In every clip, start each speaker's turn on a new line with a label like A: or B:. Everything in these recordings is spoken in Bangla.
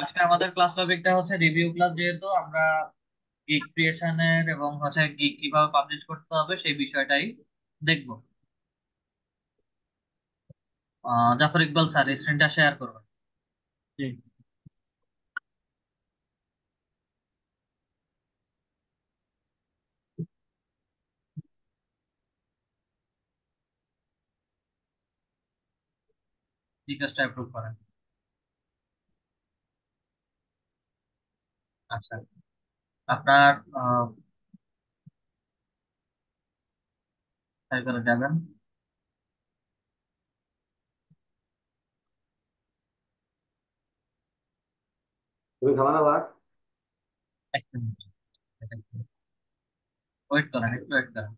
A: আজকে আমাদের ক্লাস টপিকটা হচ্ছে রিভিউ ক্লাস, যেহেতু আমরা গিগ ক্রিয়েশনের এবং হচ্ছে গিগ কিভাবে পাবলিশ করতে হবে সেই বিষয়টাই দেখবো। জাফর ইকবাল স্যার স্ক্রিনটা শেয়ার করবেন।
B: জি।
A: রিকোয়েস্টটা অ্যাপ্রুভ করেন। আচ্ছা, আপনার সাইকেলে যাবেন।
C: তুমি খাবা না ভাত?
A: এক মিনিট ওয়েট করেন, একটু ওয়েট করেন।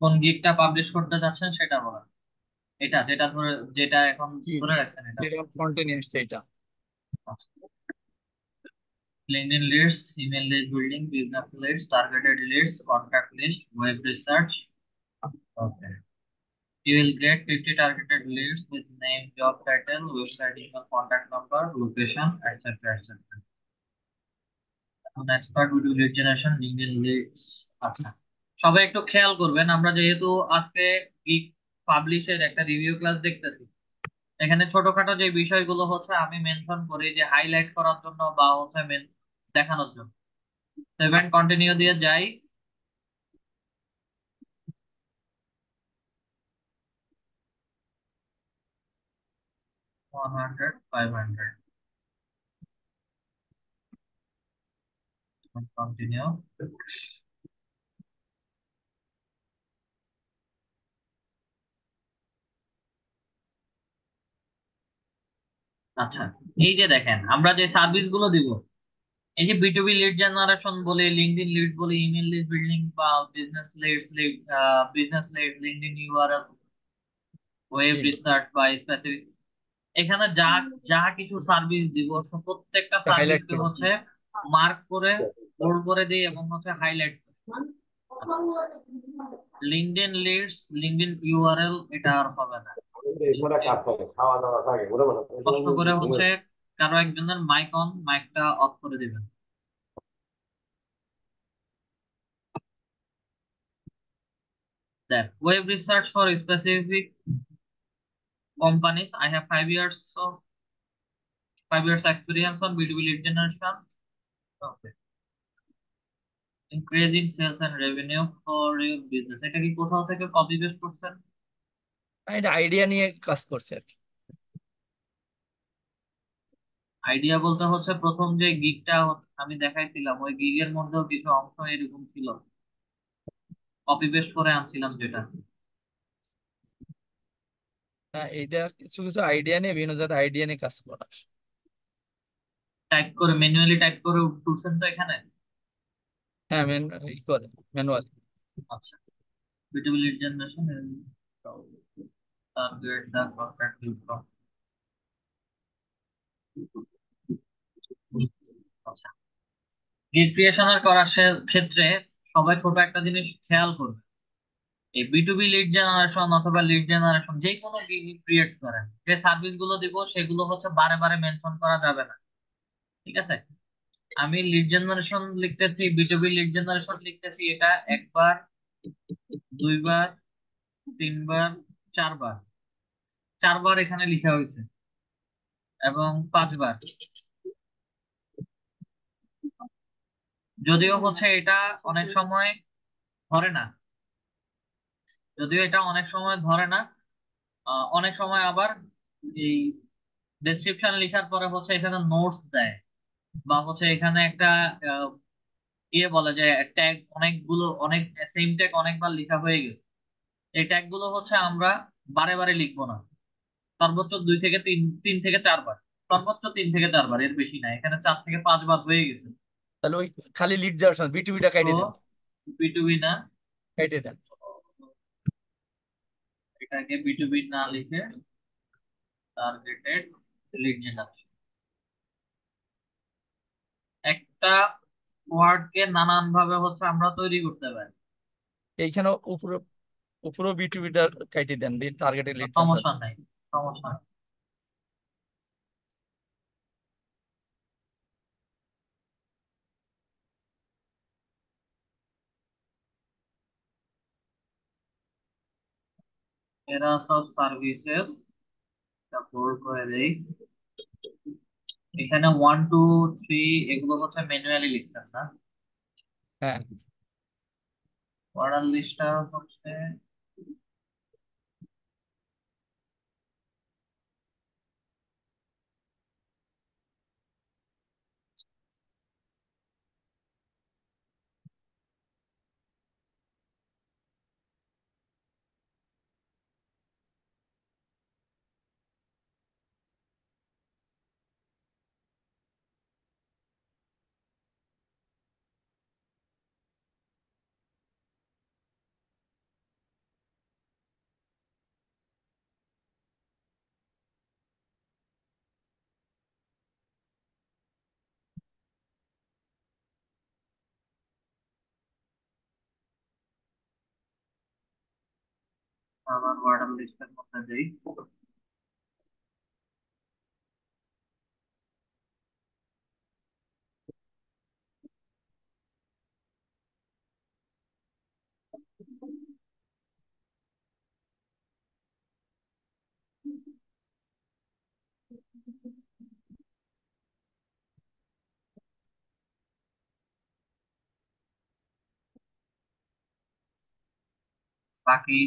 A: কোন গিগটা পাবলিশ করতে যাচ্ছেন সেটা বলেন। এটা যেটা ধরে, যেটা এখন
B: জি,
A: ধরে রাখছেন এটা।
B: যেটা ফ্রন্টে নিয়ে আসছে এটা।
A: LinkedIn leads, email list building, business leads, targeted leads, contact list, web research. Okay, you will get 50 targeted leads with name, job title, website, email, contact number, location, etc. etc. Next part we do lead generation, LinkedIn leads. আচ্ছা, সবাই একটু খেয়াল করবেন, আমরা যেহেতু আজকে গিগ পাবলিশের একটা রিভিউ ক্লাস দেখতেছি, এখানে ছোটখাটো যে বিষয়গুলো হচ্ছে আমি মেনশন করি যে হাইলাইট করার জন্য বা হচ্ছে দেখানোর জন্য। সেভেন কন্টিনিউ দিয়ে যাই। 100, 500, কন্টিনিউ। আচ্ছা, এই যে দেখেন আমরা যে সার্ভিস গুলো দিব, এই যে বিটুবি লিড জেনারেশন বলে, লিঙ্কডইন লিড বলে, ইমেল লিড বিল্ডিং বা business lead, business lead, LinkedIn URL, web
B: জি,
A: রিসার্চ বা স্পেসিফিক, এখানে যা যা কিছু সার্ভিস দিব প্রত্যেকটা
B: হাইলাইট
A: সার্ভিসকে
B: করে।
A: হচ্ছে মার্ক করে, বোল্ড করে দিই এবং হচ্ছে হাইলাইট করি। আচ্ছা, লিঙ্কডইন লিডস, লিঙ্কডইন ইউআরএল এটা আর হবে না।
C: এই সময় কাজ থাকে, খাওয়া দাওয়া থাকে, ঘুরে বসে এই সময়
A: কষ্ট করে
C: ঘুমের।
A: হচ্ছে কারো একজনের মাইক অন, মাইকটা অফ করে দিবেন। দেখ, web research for specific companies. I have 5 years experience on B2B lead generation. Okay. Increasing sales and revenue for your business. এটা কি কোথাও থেকে কপি পেস্ট করছেন?
B: আমি এটা আইডিয়া নিয়ে কাজ করছি আর কি।
A: আইডিয়া বলতে হচ্ছে প্রথম যে গিগটা আমি দেখাইছিলাম, ওই গিগের মধ্যেও কিছু অংশ এরকম ছিল, কপি পেস্ট করে আনছিলাম যেটা।
B: না, এটা কিছু কিছু আইডিয়া নিয়ে বিভিন্ন জায়গায় আইডিয়া নিয়ে কাজ করা।
A: টাইপ করে, ম্যানুয়ালি টাইপ করে তুলছেন তো এখানে।
B: হ্যাঁ, ই করে ম্যানুয়াল।
A: আচ্ছা, B2B lead generation and target the contact you from. আচ্ছা, গিগ ক্রিয়েশনের করার ক্ষেত্রে সবাই ছোট একটা জিনিস খেয়াল করবে। এই বিটুবি লিড জেনারেশন অথবা লিড জেনারেশন যে কোনো ক্রিয়েট করেন, যে সার্ভিস গুলো দিব সেগুলো হচ্ছে বারে বারে মেনশন করা যাবে না। ঠিক আছে, আমি লিড জেনারেশন লিখতেছি, বিটুবি লিড জেনারেশন লিখতেছি, এটা একবার, দুইবার, তিনবার, চারবার, চারবার এখানে লিখা হয়েছে এবং পাঁচবার। যদিও হচ্ছে এটা অনেক সময় ধরে না, যদিও এটা অনেক সময় ধরে না, অনেক সময় আবার এই ডেসক্রিপশন লেখার পরে হচ্ছে এখানে নোটস দেয়, বা হচ্ছে এখানে একটা আহ, বলে যে ট্যাগ অনেকগুলো, অনেক সেম ট্যাগ অনেকবার লেখা হয়ে গেছে। এই ট্যাগ গুলো হচ্ছে আমরা বারে বারে লিখবো না। সর্বোচ্চ 2 থেকে 3, 3 থেকে 4 বার। সর্বোচ্চ 3 থেকে 4 বার, এর বেশি না। এখানে 4 থেকে 5 বার হয়ে গেছে।
B: তাহলে ওই খালি লিড যাওয়ার সময় বিটুবিটা
A: তো
B: কাইটে দেন।
A: বিটুবি না,
B: কাইটে দেন।
A: এটাকে বিটুবি না লিখে টার্গেটেড লিড জেনারেশন। একটা ওয়ার্ডকে নানান ভাবে হচ্ছে আমরা তৈরি করতে পারি।
B: এইখানে উপরে উপরেও বিটুবিটা কাইটে দেন, টার্গেটেড লিড জেনারেশন।
A: সমস্যা নাই, সমস্যা নাই। এরা সব সার্ভিসেস বোল্ড করে দেই। এখানে 1, 2, 3 এগুলো হচ্ছে ম্যানুয়ালি লিখতেন না।
B: হ্যাঁ,
A: অর্ডার লিস্টটা হচ্ছে আবার অর্ডার লিস্টের মধ্যে দেই। বাকি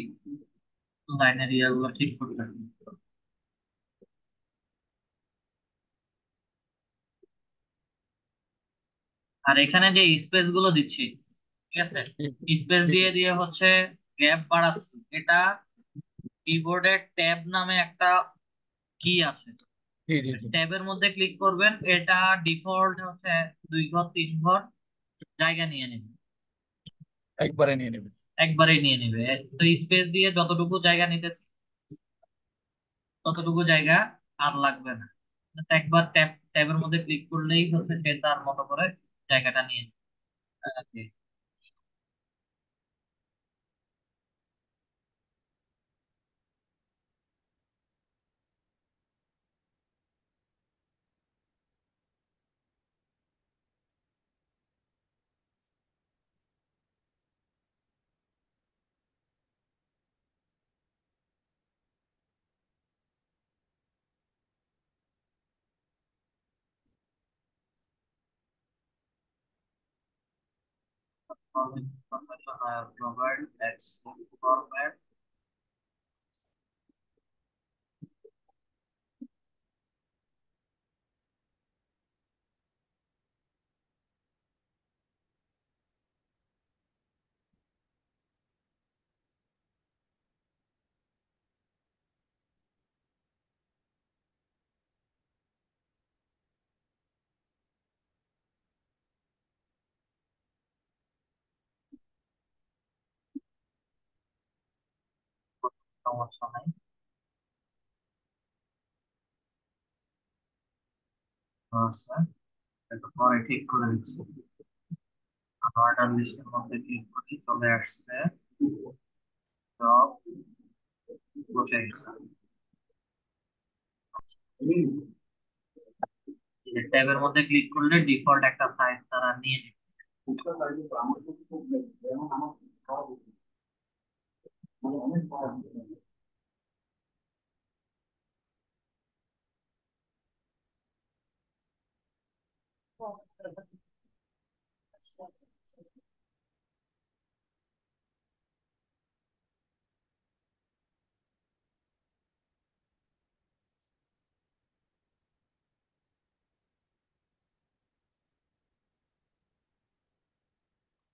A: লাইনের ইয়াগুলো ঠিক করতে হবে। আর এখানে যে স্পেস গুলো দিচ্ছি, ঠিক আছে,
B: জি
A: স্পেস
B: জি
A: দিয়ে দিয়ে হচ্ছে গ্যাপ বাড়াচ্ছি। এটা কিবোর্ডের ট্যাব নামে একটা কি আছে,
B: জি জি জি।
A: ট্যাবের মধ্যে ক্লিক করবেন। এটা ডিফল্ট হচ্ছে 2 ঘর 3 ঘর জায়গা নিয়ে নেবে,
B: একবারে নিয়ে নেবেন।
A: একবারেই নিয়ে নেবে। তো স্পেস দিয়ে যতটুকু জায়গা নিতে, ততটুকু জায়গা আর লাগবে না। Just একবার ট্যাবের মধ্যে ক্লিক করলেই হচ্ছে সে তার মতো করে জায়গাটা নিয়ে নেবে আর কি। Information I have provided as format সমস্যা নাই। আচ্ছা, এটা পরে ঠিক করে দিচ্ছি। অর্ডার লিস্টের মধ্যে ক্লিক করি, চলে আসছে সব বসে গেছে। ট্যাবের মধ্যে ক্লিক করলে ডিফল্ট একটা সাইজ তারা নিয়ে নেবে।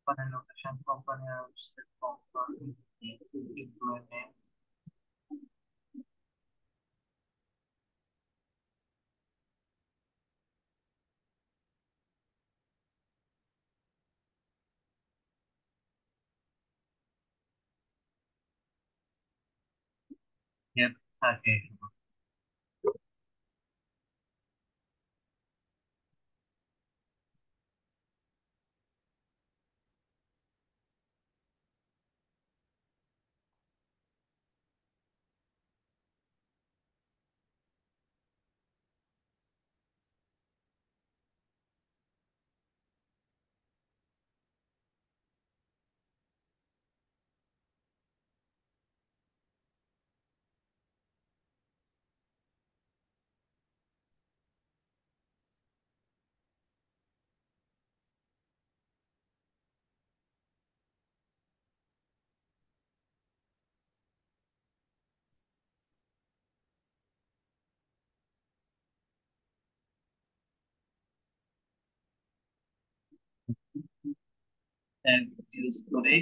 A: Company location, company website, company employee name, gap থাকে। ইউজ করে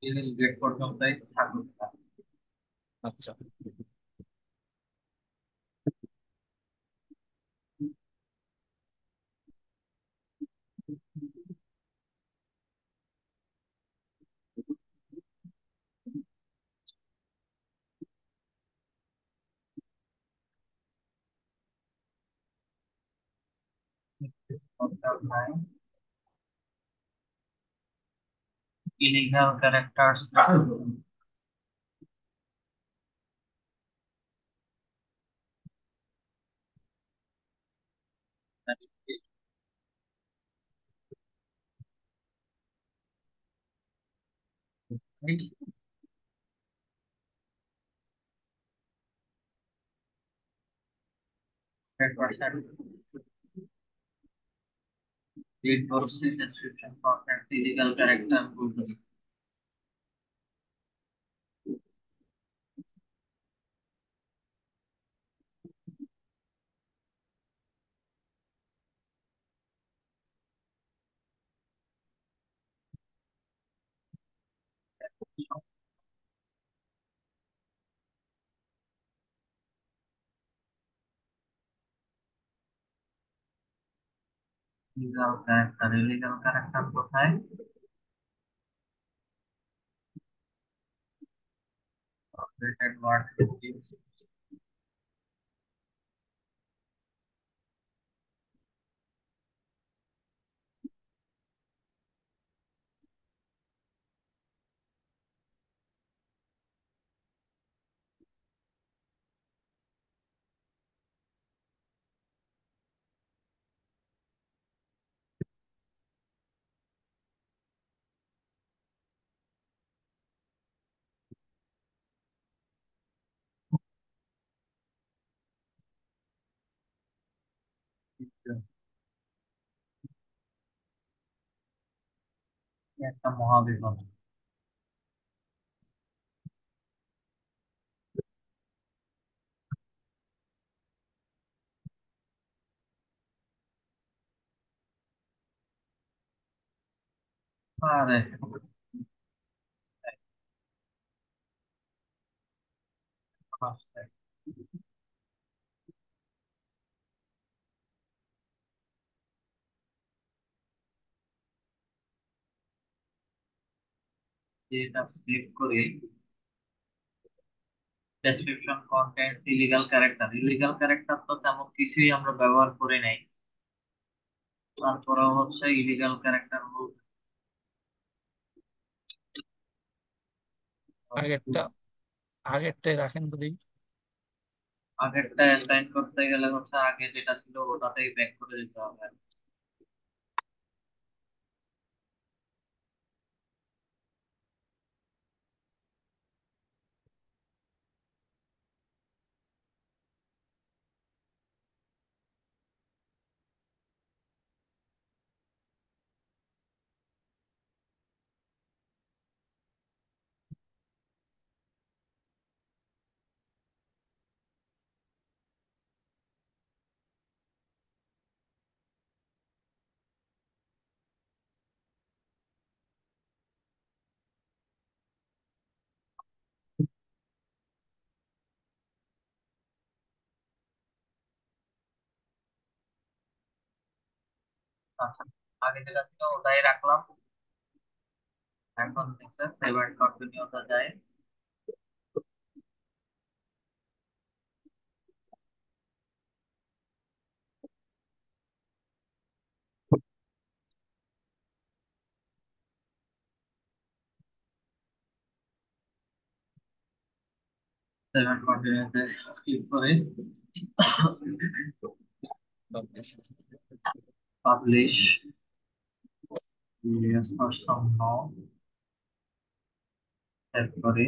A: ইমেল গেট পর্যন্তই থাকুক।
B: আচ্ছা,
A: illegal characters read policy description contents illegal character rules. illegal character কোথায়? Updated word fields. একটা মহাবিপদ। আরে এটা সেভ করে ডেসক্রিপশন কন্টেন্ট ইলিগাল ক্যারেক্টার তো তেমন কিছুই আমরা ব্যবহার করে নাই। তারপরেও হচ্ছে ইলিগাল ক্যারেক্টার
B: আগেরটা আগেরটাই রাখেন যদি।
A: আগেরটা অ্যাসাইন করতে গেলে হচ্ছে আগে যেটা ছিল ওটাতেই ব্যাক করে দিতে হবে। আচ্ছা, আগে যেটা ছিল ওটাই রাখলাম। এখন হচ্ছে সেভ এন্ড কন্টিনিউতে যাই। সেভ এন্ড কন্টিনিউতে ক্লিক করে
B: publish.
A: Publish yes or some no save করে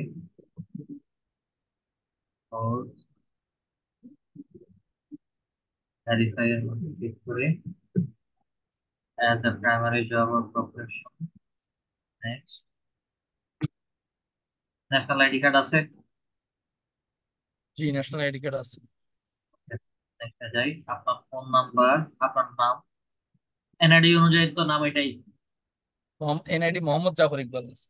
A: ভেরিফাই এর মধ্যে ক্লিক করে as a primary job or profession next। National ID card আছে?
B: জি, ন্যাশনাল আইডি কার্ড আছে।
A: দেখা যাই আপনার ফোন নাম্বার, আপনার নাম, এনআইডি অনুযায়ী তো নাম এটাই।
B: এনআইডি মোহাম্মদ জাফর ইকবাল আছে।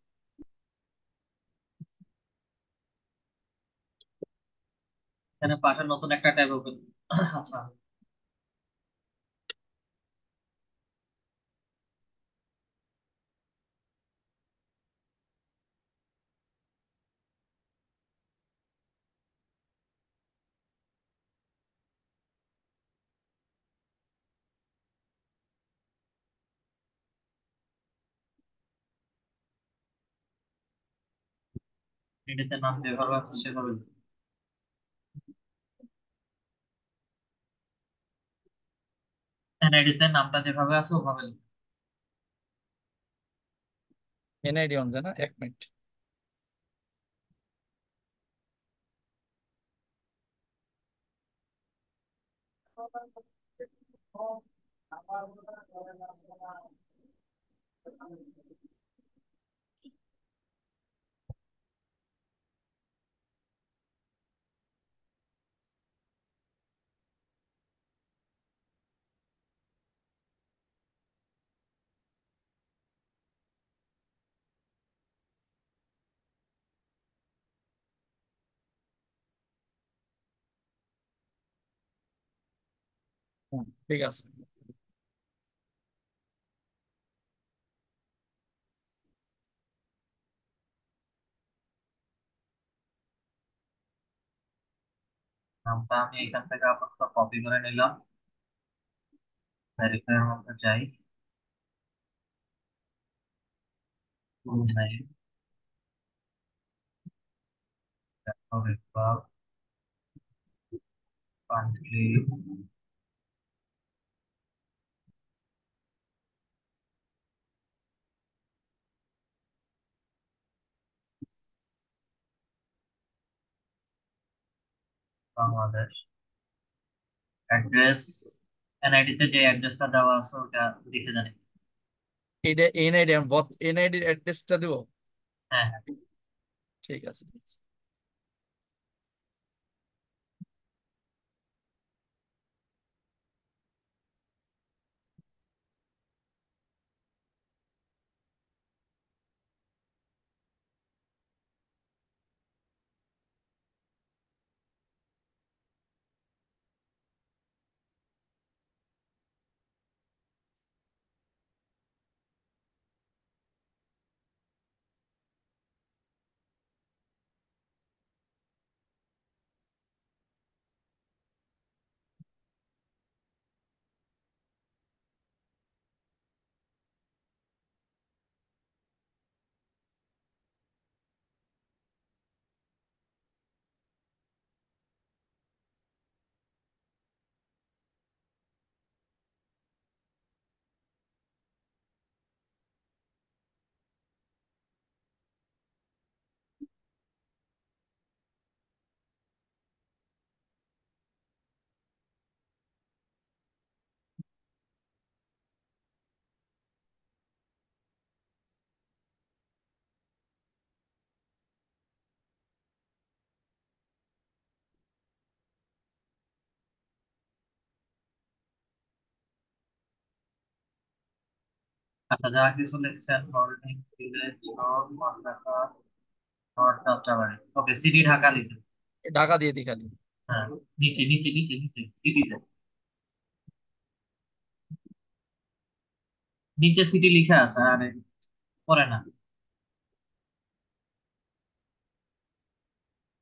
A: এখানে পাশে নতুন একটা ট্যাব ওপেন। আচ্ছা, এটাতে নাম যেভাবে আছে সেভাবে এনআইডি তে নামটা যেভাবে আছে ওভাবে লিখুন।
B: এনআইডি অন যায় না, 1 মিনিট। ঠিক আছে।
A: নামটা আমি এখান থেকে আপাতত কপি করে নিলাম। ভেরিফাই এর মধ্যে যাই। Full name country Bangladesh, address NID তে যে অ্যাড্রেসটা দেওয়া আছে ওটা লিখে জানি।
B: এটা এনআইডি, আমি এনআইডির অ্যাড্রেসটা দিব।
A: হ্যাঁ হ্যাঁ।
B: ঠিক আছে, ঠিক আছে।
A: আচ্ছা, যা কিছু লিখছেন holding village north Dhaka, north Jatrabari, okay city Dhaka লিখুন।
B: ঢাকা দিয়ে দিই খালি।
A: হ্যাঁ, নিচে নিচে নিচে নিচে সিটিতে। নিচে সিটি লিখা আছে আর পরে না।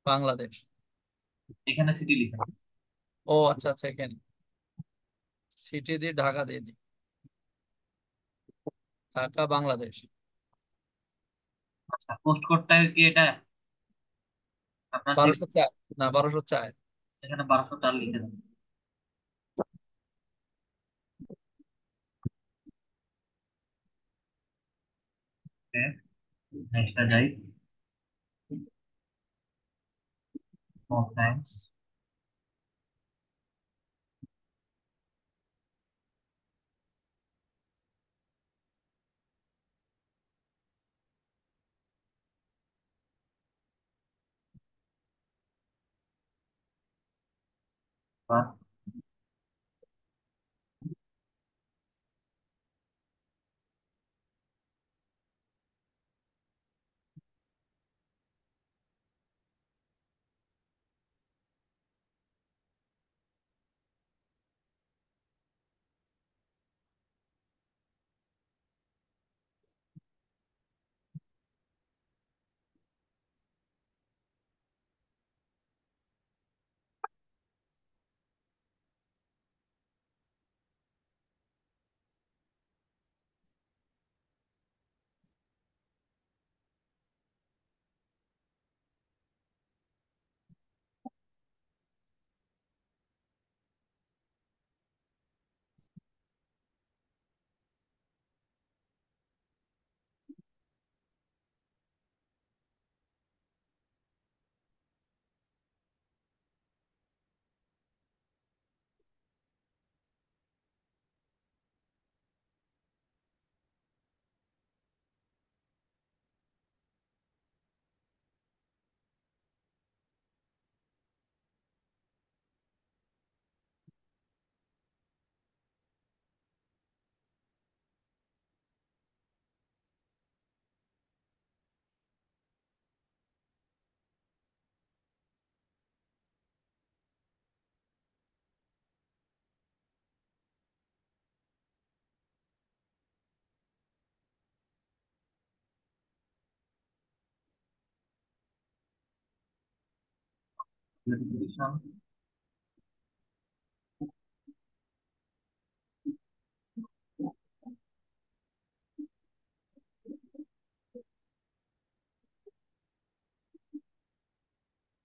B: বাংলাদেশ।
A: এখানে সিটি লিখা।
B: ও আচ্ছা আচ্ছা, এখানে সিটি দিয়ে ঢাকা দিয়ে দিই। ঢাকা বাংলাদেশ।
A: আচ্ছা, পোস্ট কোডটা কি এটা আপনার
B: 1204। না, 1204।
A: এখানে 1204 লিখে দেন। নেক্সটটা যাই। থ্যাঙ্কস।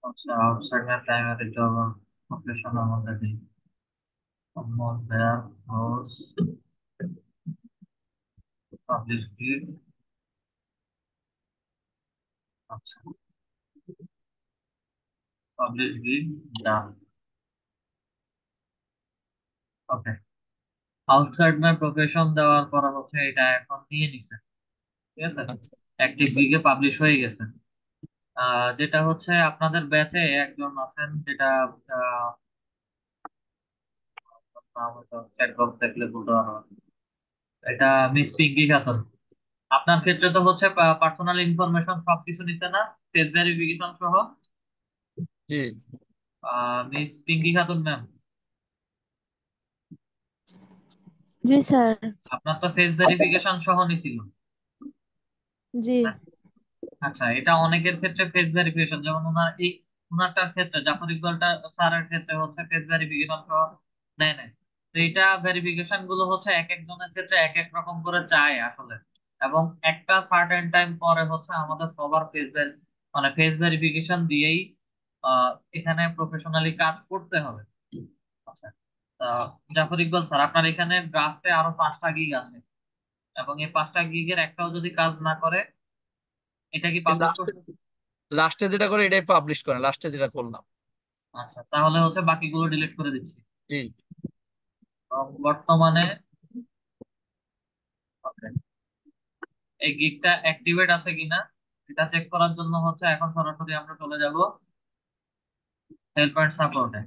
A: আচ্ছা, outside the primary job profession আমাদের দিই। Someone there was published it. আচ্ছা, published it done. Okay, outside my profession দেওয়ার পর হচ্ছে এটা এখন নিয়ে নিছে। ঠিক আছে,
B: আচ্ছা
A: অ্যাক্টিভ
B: আচ্ছা।
A: গিগে পাবলিশ হয়ে গেছে। যেটা হচ্ছে আপনাদের ব্যাচে একজন আছেন, যেটা আহ, নাম হয়তো চ্যাট বক্স দেখলে বলতে পারবো। এটা মিস পিঙ্কি খাতুন। আপনার ক্ষেত্রে তো হচ্ছে পার্সোনাল ইনফরমেশন সবকিছু নিচ্ছে না, ফেস ভেরিফিকেশন সহ।
B: জি
A: মিস পিঙ্কি খাতুন ম্যাম,
D: জি স্যার।
A: আপনার তো ফেস ভেরিফিকেশন সহ নিছিল।
D: জি।
A: আচ্ছা, এটা অনেকের ক্ষেত্রে ফেস ভেরিফিকেশন, যেমন ওনারটার ক্ষেত্রে জাফর ইকবালটা স্যারের ক্ষেত্রে হচ্ছে ফেস ভেরিফিকেশন সহ নেয় নাই। তো এটা ভেরিফিকেশন গুলো হচ্ছে এক একজনের ক্ষেত্রে এক এক রকম করে চায় আসলে। এবং একটা সার্টেন টাইম পরে হচ্ছে আমাদের সবার মানে ফেস ভেরিফিকেশন দিয়েই এখানে প্রফেশনালি কাজ করতে হবে। আচ্ছা, তা জাফর ইকবাল স্যার, আপনার এখানে ড্রাফটে আরো 5টা গিগ আছে, এবং এই 5টা গিগের একটাও যদি কাজ না করে, এটা কি পাবলিশ
B: লাস্টে,
A: করতে?
B: লাস্টে যেটা করে এটাই পাবলিশ করেন, লাস্টে যেটা করলাম।
A: আচ্ছা, তাহলে হচ্ছে বাকিগুলো ডিলিট করে দিচ্ছি।
B: জি।
A: বর্তমানে okay, এই গিগটা অ্যাক্টিভেট আছে কিনা এটা চেক করার জন্য হচ্ছে এখন সরাসরি আমরা চলে যাব হেল্প এন্ড সাপোর্টে।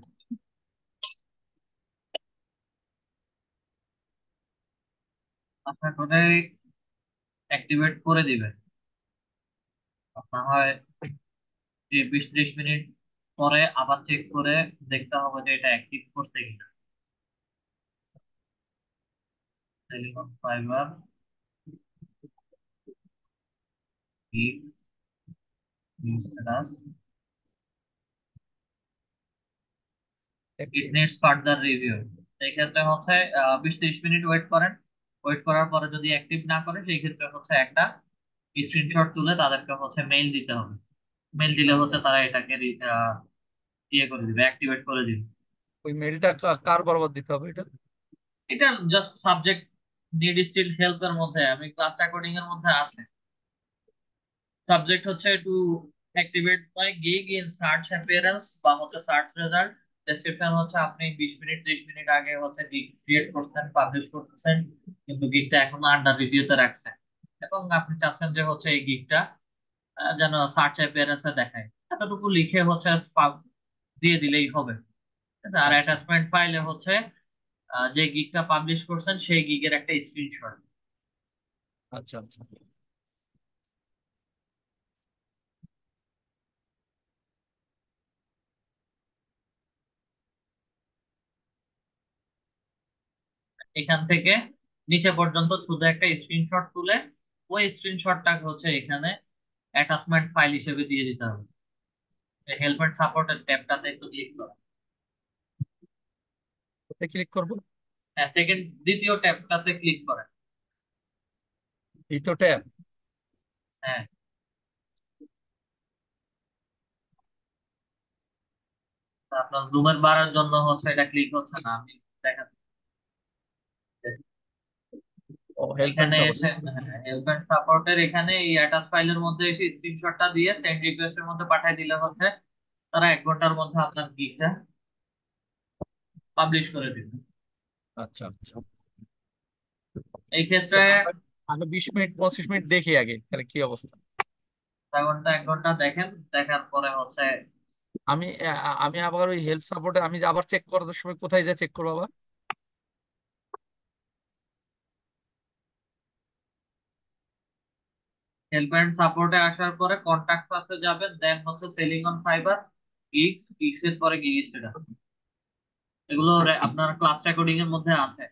A: আশা করে অ্যাক্টিভেট করে দিবে। আপনার হয় যে 20-30 মিনিট পরে আবার চেক করে দেখতে হবে যে এটা অ্যাক্টিভ করছে কিনা। Telecom fibre git status, it needs further review। সেই ক্ষেত্রে হচ্ছে 20-30 মিনিট ওয়েট করেন। ওয়েট করার পরে যদি অ্যাক্টিভ না করে সেই ক্ষেত্রে হচ্ছে একটা স্ক্রিনশট তুলে তাদেরকে হচ্ছে মেইল দিতে হবে। মেইল দিলে হচ্ছে তারা এটাকে ইয়ে করে দিবে, অ্যাক্টিভেট করে দিবে।
B: ওই মেলটা কার বরাবর দিতে হবে এটা?
A: এটা just subject need still help এর মধ্যে, আমি ক্লাস রেকর্ডিং এর মধ্যে আছে। সাবজেক্ট হচ্ছে two activate my gig in search appearance বা হচ্ছে সার্চ রেজাল্ট। ডেসক্রিপশন হচ্ছে আপনি 20-30 মিনিট আগে হচ্ছে গিগ ক্রিয়েট করছেন, পাবলিশ করতেছেন, কিন্তু গিগটা এখনো আন্ডার রিভিউতে রাখছেন এবং আপনি চাচ্ছেন যে হচ্ছে এই গিগটা যেন সার্চ অ্যাপিয়ারেন্সে দেখায়, এতটুকু লিখে হচ্ছে দিয়ে দিলেই হবে। ঠিক আছে? আর
B: আচ্ছা
A: অ্যাটাচমেন্ট ফাইলে হচ্ছে যে গিগটা পাবলিশ করছেন সেই গিগের একটা স্ক্রিনশট।
B: আচ্ছা আচ্ছা।
A: এখান থেকে নিচে পর্যন্ত শুধু একটা স্ক্রিনশট তুলে ওই স্ক্রিনশটটা হচ্ছে এখানে অ্যাটাচমেন্ট ফাইল হিসেবে দিয়ে দিতে হবে। হেল্প এন্ড সাপোর্টের ট্যাবটাতে একটু ক্লিক করো।
B: কোথায় ক্লিক করব?
A: হ্যাঁ, দ্বিতীয় ট্যাবটাতে ক্লিক করেন।
B: এই তো ট্যাব।
A: হ্যাঁ, তা আপনার জুমের বাড়ার জন্য হচ্ছে এটা ক্লিক হচ্ছে না, আমি দেখাচ্ছি।
B: ও হেল্প এন্ড
A: এখানে
B: সাপোর্ট।
A: এসে হেল্প এন্ড সাপোর্টের এখানে এই অ্যাটাচ ফাইলের মধ্যে এসে স্ক্রিনশটটা দিয়ে সেন্ড রিকোয়েস্টের মধ্যে পাঠিয়ে দিলে হচ্ছে তারা 1 ঘন্টার মধ্যে আপনার গিগটা পাবলিশ করে দিবে।
B: আচ্ছা আচ্ছা।
A: এই
B: আচ্ছা,
A: ক্ষেত্রে
B: আমরা আগে 20 মিনিট 25 মিনিট দেখি আগে তাহলে কি অবস্থা।
A: আধা ঘন্টা 1 ঘন্টা দেখেন, দেখার পরে হচ্ছে
B: আমি আবার ওই হেল্প সাপোর্টে আমি আবার চেক করার সময় কোথায় যা চেক করবো আবার?
A: হেল্প এন্ড সাপোর্টে আসার পরে কন্টাক্ট আসতে যাবেন, দেন হচ্ছে সেলিং অন ফাইবার, গিগস এর পরে গিগ স্ট্যাটাস। এগুলো আপনার ক্লাস রেকর্ডিং এর মধ্যে আছে।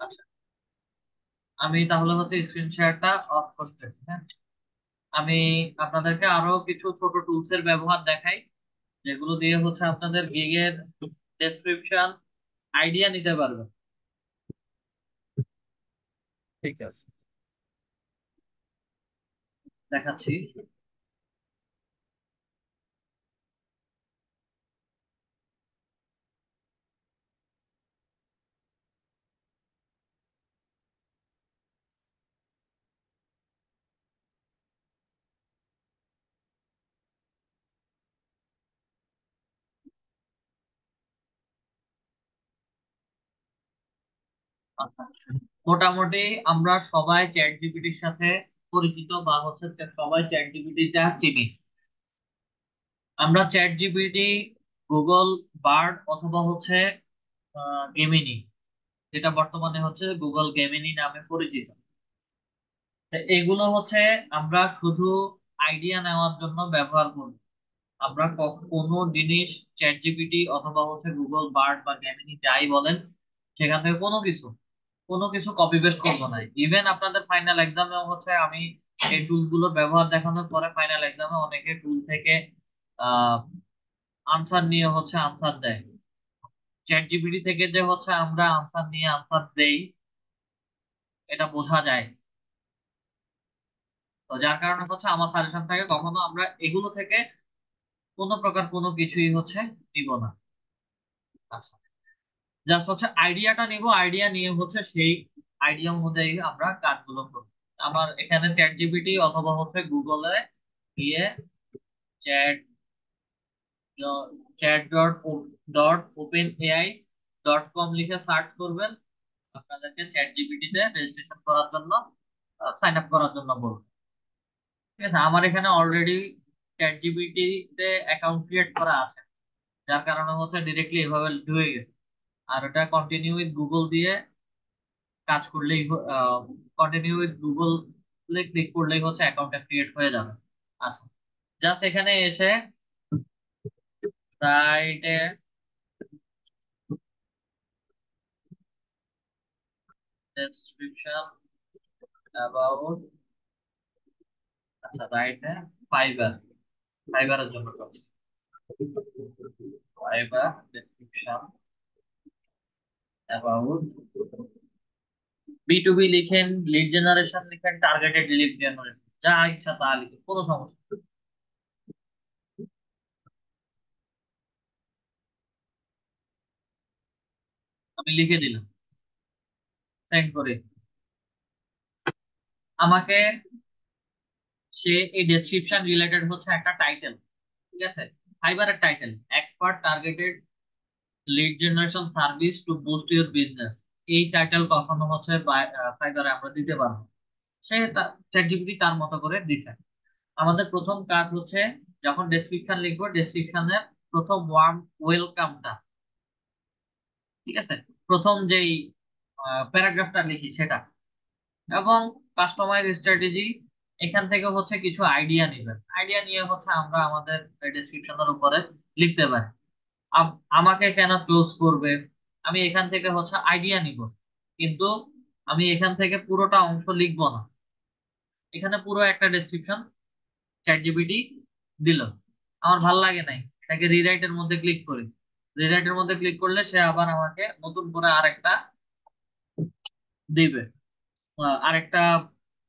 A: আচ্ছা, আমি তাহলে হচ্ছে স্ক্রিন শেয়ারটা অফ করতেছি। হ্যাঁ, আমি আপনাদেরকে আরো কিছু ছোট টুলস এর ব্যবহার দেখাই যেগুলো দিয়ে হচ্ছে আপনাদের গিগের ডেসক্রিপশন আইডিয়া নিতে পারবেন।
B: ঠিক আছে।
A: দেখাচ্ছি। আচ্ছা, মোটামুটি আমরা সবাই চ্যাট জিপিটির সাথে পরিচিত বা হচ্ছে সবাই চ্যাট জিপিটিটা চিনি। আমরা চ্যাট জিপিটি, গুগল বার্ড অথবা হচ্ছে গেমিনি, যেটা বর্তমানে হচ্ছে গুগল গেমিনি নামে পরিচিত, তো এগুলো হচ্ছে আমরা শুধু আইডিয়া নেওয়ার জন্য ব্যবহার করি। আমরা কোনো জিনিস চ্যাট জিপিটি অথবা হচ্ছে গুগল বার্ড বা জেমিনি যাই বলেন সেখান থেকে কোনো কিছু কপি পেস্ট করবো না। ইভেন আপনাদের ফাইনাল এক্সামেও হচ্ছে আমি এই টুল গুলোর ব্যবহার দেখানোর পরে ফাইনাল এক্সামে অনেকে টুল থেকে আহ আনসার নিয়ে হচ্ছে আনসার দেয়। চ্যাট জিপিটি থেকে যে হচ্ছে আমরা আনসার নিয়ে আনসার দেই এটা বোঝা যায়। তো যার কারণে হচ্ছে আমার সাজেশন থাকে কখনো আমরা এগুলো থেকে কোনো প্রকার কোনো কিছুই হচ্ছে নিব না। আচ্ছা, জাস্ট হচ্ছে আইডিয়াটা নিব, আইডিয়া নিয়ে হচ্ছে সেই আইডিয়া অনুযায়ী আমরা কাজগুলো করব। আমার এখানে চ্যাট জিপিটি অথবা হচ্ছে গুগলে গিয়ে চ্যাট চ্যাট.ওপেন এআই.কম লিখে সার্চ করবেন, আপনাদেরকে চ্যাট জিপিটি তে রেজিস্ট্রেশন করার জন্য সাইন আপ করার জন্য বলবো। ঠিক আছে, আমার এখানে অলরেডি চ্যাট জিপিটি তে অ্যাকাউন্ট ক্রিয়েট করা আছে, যার কারণে হচ্ছে ডিরেক্টলি এভাবে ঢুকে গেছে। আর ওটা কন্টিনিউ উইথ গুগল দিয়ে কাজ করলেই, কন্টিনিউ উইথ গুগল ক্লিক করলেই হচ্ছে অ্যাকাউন্টটা ক্রিয়েট হয়ে যাবে। আচ্ছা, জাস্ট এখানে এসে সাইটে ডেসক্রিপশন অ্যাবাউট আচ্ছা রাইট, ফাইবার, ফাইবারের জন্য করছি। ফাইবার ডেসক্রিপশন অ্যাবাউট বি লিখেন, লিড জেনারেশন লিখেন, টার্গেটেড লিড জেনারেশন, যা ইচ্ছা তা লিখেন, কোনো সমস্যা নেই। আমি লিখে দিলাম, সেন্ড করে। আমাকে সে এই ডেসক্রিপশন রিলেটেড হচ্ছে একটা টাইটেল, ঠিক আছে, ফাইবারের title, expert targeted lead generation service to boost your business. এই টাইটেল কখনো হচ্ছে ফাইবারে আমরা দিতে পারবো, সে চ্যাটজিপিটি তার মতো করে দিচ্ছে। আমাদের প্রথম কাজ হচ্ছে, যখন ডেসক্রিপশন লিখবো ডেসক্রিপশনের প্রথম ওয়ার্ম ওয়েলকামটা, ঠিক আছে, প্রথম যেই প্যারাগ্রাফটা লিখি সেটা, এবং কাস্টমাইজ স্ট্র্যাটেজি, এখান থেকে হচ্ছে কিছু আইডিয়া নিবেন, আইডিয়া নিয়ে হচ্ছে আমরা আমাদের ডেসক্রিপশনের উপরে লিখতে পারি। আমাকে কেন ক্লোজ করবে, আমি এখান থেকে হচ্ছে আইডিয়া নিব, কিন্তু আমি এখান থেকে পুরোটা অংশ লিখবো না। এখানে পুরো একটা ডেসক্রিপশন চ্যাট জিপিটি দিল, আমার ভাল লাগে নাই, তাকে রিরাইটের মধ্যে ক্লিক করি। রিরাইটের মধ্যে ক্লিক করলে সে আবার আমাকে নতুন করে আরেকটা দিবে, আরেকটা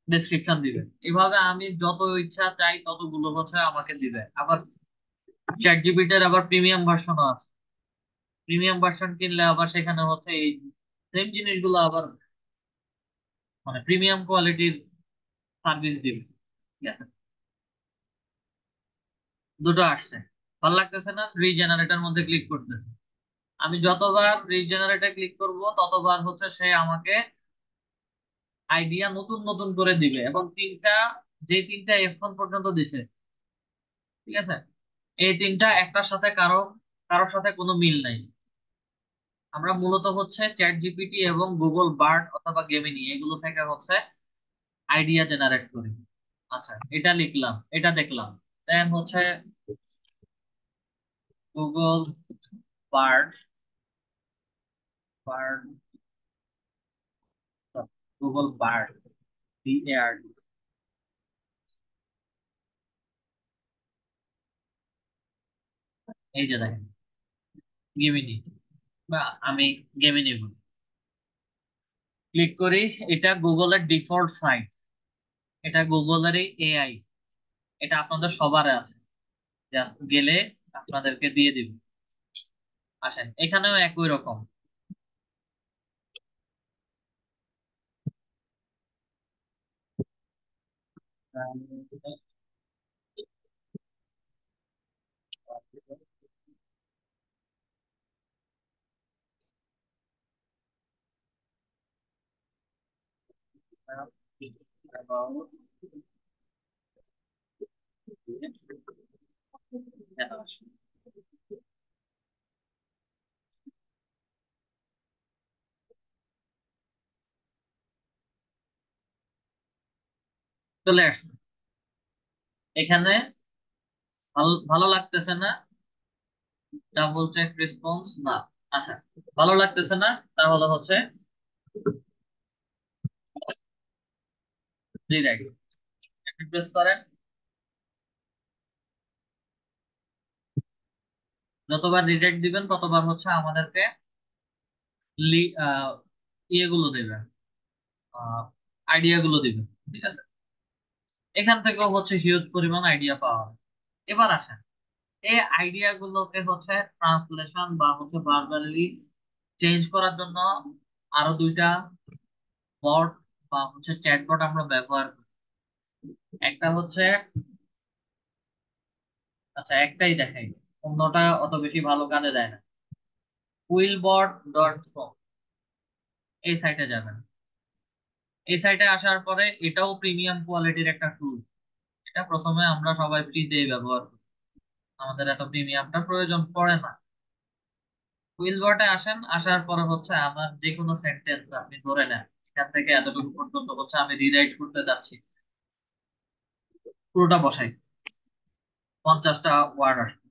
A: ডেসক্রিপশন দিবে। এভাবে আমি যত ইচ্ছা চাই ততগুলো হচ্ছে আমাকে দিবে। আবার চ্যাট জিপিটির আবার প্রিমিয়াম ভার্সনও আছে, প্রিমিয়াম ভার্সন কিনলে আবার সেখানে হচ্ছে এই সেম জিনিসগুলো আবার মানে প্রিমিয়াম কোয়ালিটির সার্ভিস দিবে, ঠিক আছে। দুটো আসছে, ভালো লাগতেছে না, রিজেনারেটর মধ্যে ক্লিক করতেছে। আমি যতবার রিজেনারেটর ক্লিক করব ততবার হচ্ছে সে আমাকে আইডিয়া নতুন নতুন করে দিবে, এবং যে তিনটা এখন পর্যন্ত দিছে, ঠিক আছে, এই তিনটা একটার সাথে কারোর সাথে কোনো মিল নাই। আমরা মূলত হচ্ছে চ্যাট জিপিটি এবং গুগল বার্ড অথবা গেমিনি এগুলো থেকে হচ্ছে আইডিয়া জেনারেট করি। আচ্ছা, এটা লিখলাম, এটা দেখলাম, দেন হচ্ছে Google bird, bird, Google bird, BARD, এই যে দেখেন গেমিনি, বা আমি গেমিনি বলি, ক্লিক করি। এটা গুগলের ডিফল্ট সাইট, এটা গুগলেরই AI, এটা আপনাদের সবার আছে, জাস্ট গেলে আপনাদেরকে দিয়ে দিব। আসেন, এখানেও একই রকম। চলে আসছে এখানে, ভালো ভালো লাগতেছে না, ডাবল চেক রেসপন্স না। আচ্ছা, ভালো লাগতেছে না, তাহলে হচ্ছে রিরাইট, প্রেস করেন। যতবার রিডাইরেক্ট দিবেন ততবার হচ্ছে আমাদেরকে লি- আহ, ইয়েগুলো দেবে, আইডিয়া গুলো দিবে, ঠিক আছে। এখান থেকেও হচ্ছে হিউজ পরিমাণ আইডিয়া পাওয়া যায়। এবার আসেন, এই আইডিয়া গুলোকে হচ্ছে ট্রান্সলেশন বা হচ্ছে ভার্বালি চেঞ্জ করার জন্য আরো দুইটা বট বা হচ্ছে চ্যাটবট আমরা ব্যবহার করি। একটা হচ্ছে, আচ্ছা একটাই দেখাই, অন্যটা অত বেশি ভালো কাজে দেয় না। কুইলবট.com, এই সাইটে যাবেন। এই সাইটে আসার পরে এটাও প্রিমিয়াম কোয়ালিটির একটা টুল, এটা প্রথমে আমরা সবাই ফ্রিতেই ব্যবহার করি, আমাদের এত প্রিমিয়ামটা প্রয়োজন পড়ে না। কুইলবটে আসেন, আসার পরে হচ্ছে আমার যে কোনো সেন্টেন্স আপনি ধরে নেন, এখান থেকে এতটুকু পর্যন্ত হচ্ছে আমি রিরাইট করতে যাচ্ছি, পুরোটা বসাই, 50টা ওয়ার্ড আসবে।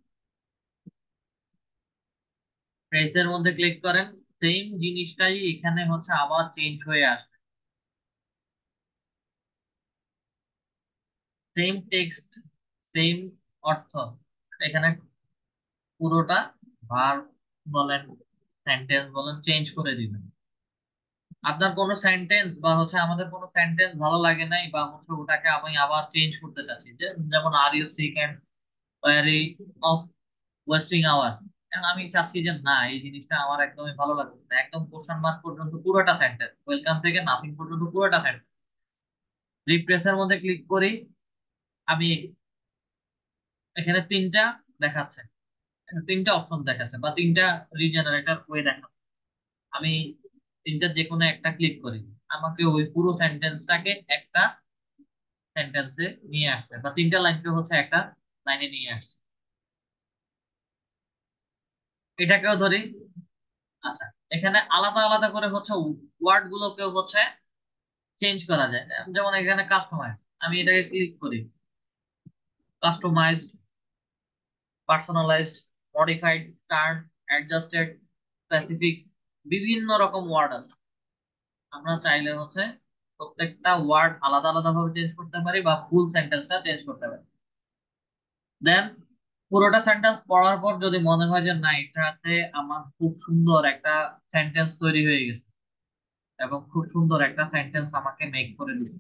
A: ফ্রেজের মধ্যে ক্লিক করেন, সেম জিনিসটাই এখানে হচ্ছে আবার চেঞ্জ হয়ে আসবে। সেম টেক্সট, সেম অর্থ, এখানে পুরোটা ভার্ব বলেন, সেন্টেন্স বলেন, চেঞ্জ করে দিবেন। আপনার কোনো সেন্টেন্স বা হচ্ছে আমাদের কোনো সেন্টেন্স ভালো লাগে নাই, বা হচ্ছে ওটাকে আমি আবার চেঞ্জ করতে চাচ্ছি, যেমন are you sick and weary of wasting hour, আমি চাচ্ছি যে না, এই জিনিসটা আমার একদমই ভালো লাগছে না, একদম কোশ্চেন মার্ক পর্যন্ত পুরোটা সেন্টেন্স, ওয়েলকাম থেকে নাথিং পর্যন্ত পুরোটা সেন্টেন্স। রিপ্লেসের মধ্যে ক্লিক করি, আমি এখানে তিনটা দেখাচ্ছে, তিনটা অপশন দেখাচ্ছে বা তিনটা রিজেনারেটর ওয়ে দেখাচ্ছে। আমি তিনটা যে কোনো একটা ক্লিক করি, আমাকে ওই পুরো সেন্টেন্সটাকে একটা সেন্টেন্সে নিয়ে আসছে, বা তিনটা লাইনকে হচ্ছে একটা লাইনে নিয়ে আসছে। এটাকেও ধরি। আচ্ছা, এখানে আলাদা আলাদা করে হচ্ছে ওয়ার্ড গুলোকেও হচ্ছে চেঞ্জ করা যায়, যেমন এখানে কাস্টমাইজ, আমি এটাকে ক্লিক করি, customised, personalised, modified, turn, adjusted, specific, বিভিন্ন রকম ওয়ার্ড আছে। আমরা চাইলে হচ্ছে প্রত্যেকটা ওয়ার্ড আলাদা আলাদা ভাবে চেঞ্জ করতে পারি, বা ফুল সেন্টেন্সটা চেঞ্জ করতে পারি। দেন পুরোটা সেন্টেন্স পড়ার পর যদি মনে হয় যে না, এটাতে আমার খুব সুন্দর একটা সেন্টেন্স তৈরি হয়ে গেছে এবং খুব সুন্দর একটা সেন্টেন্স আমাকে মেক করে দিচ্ছে,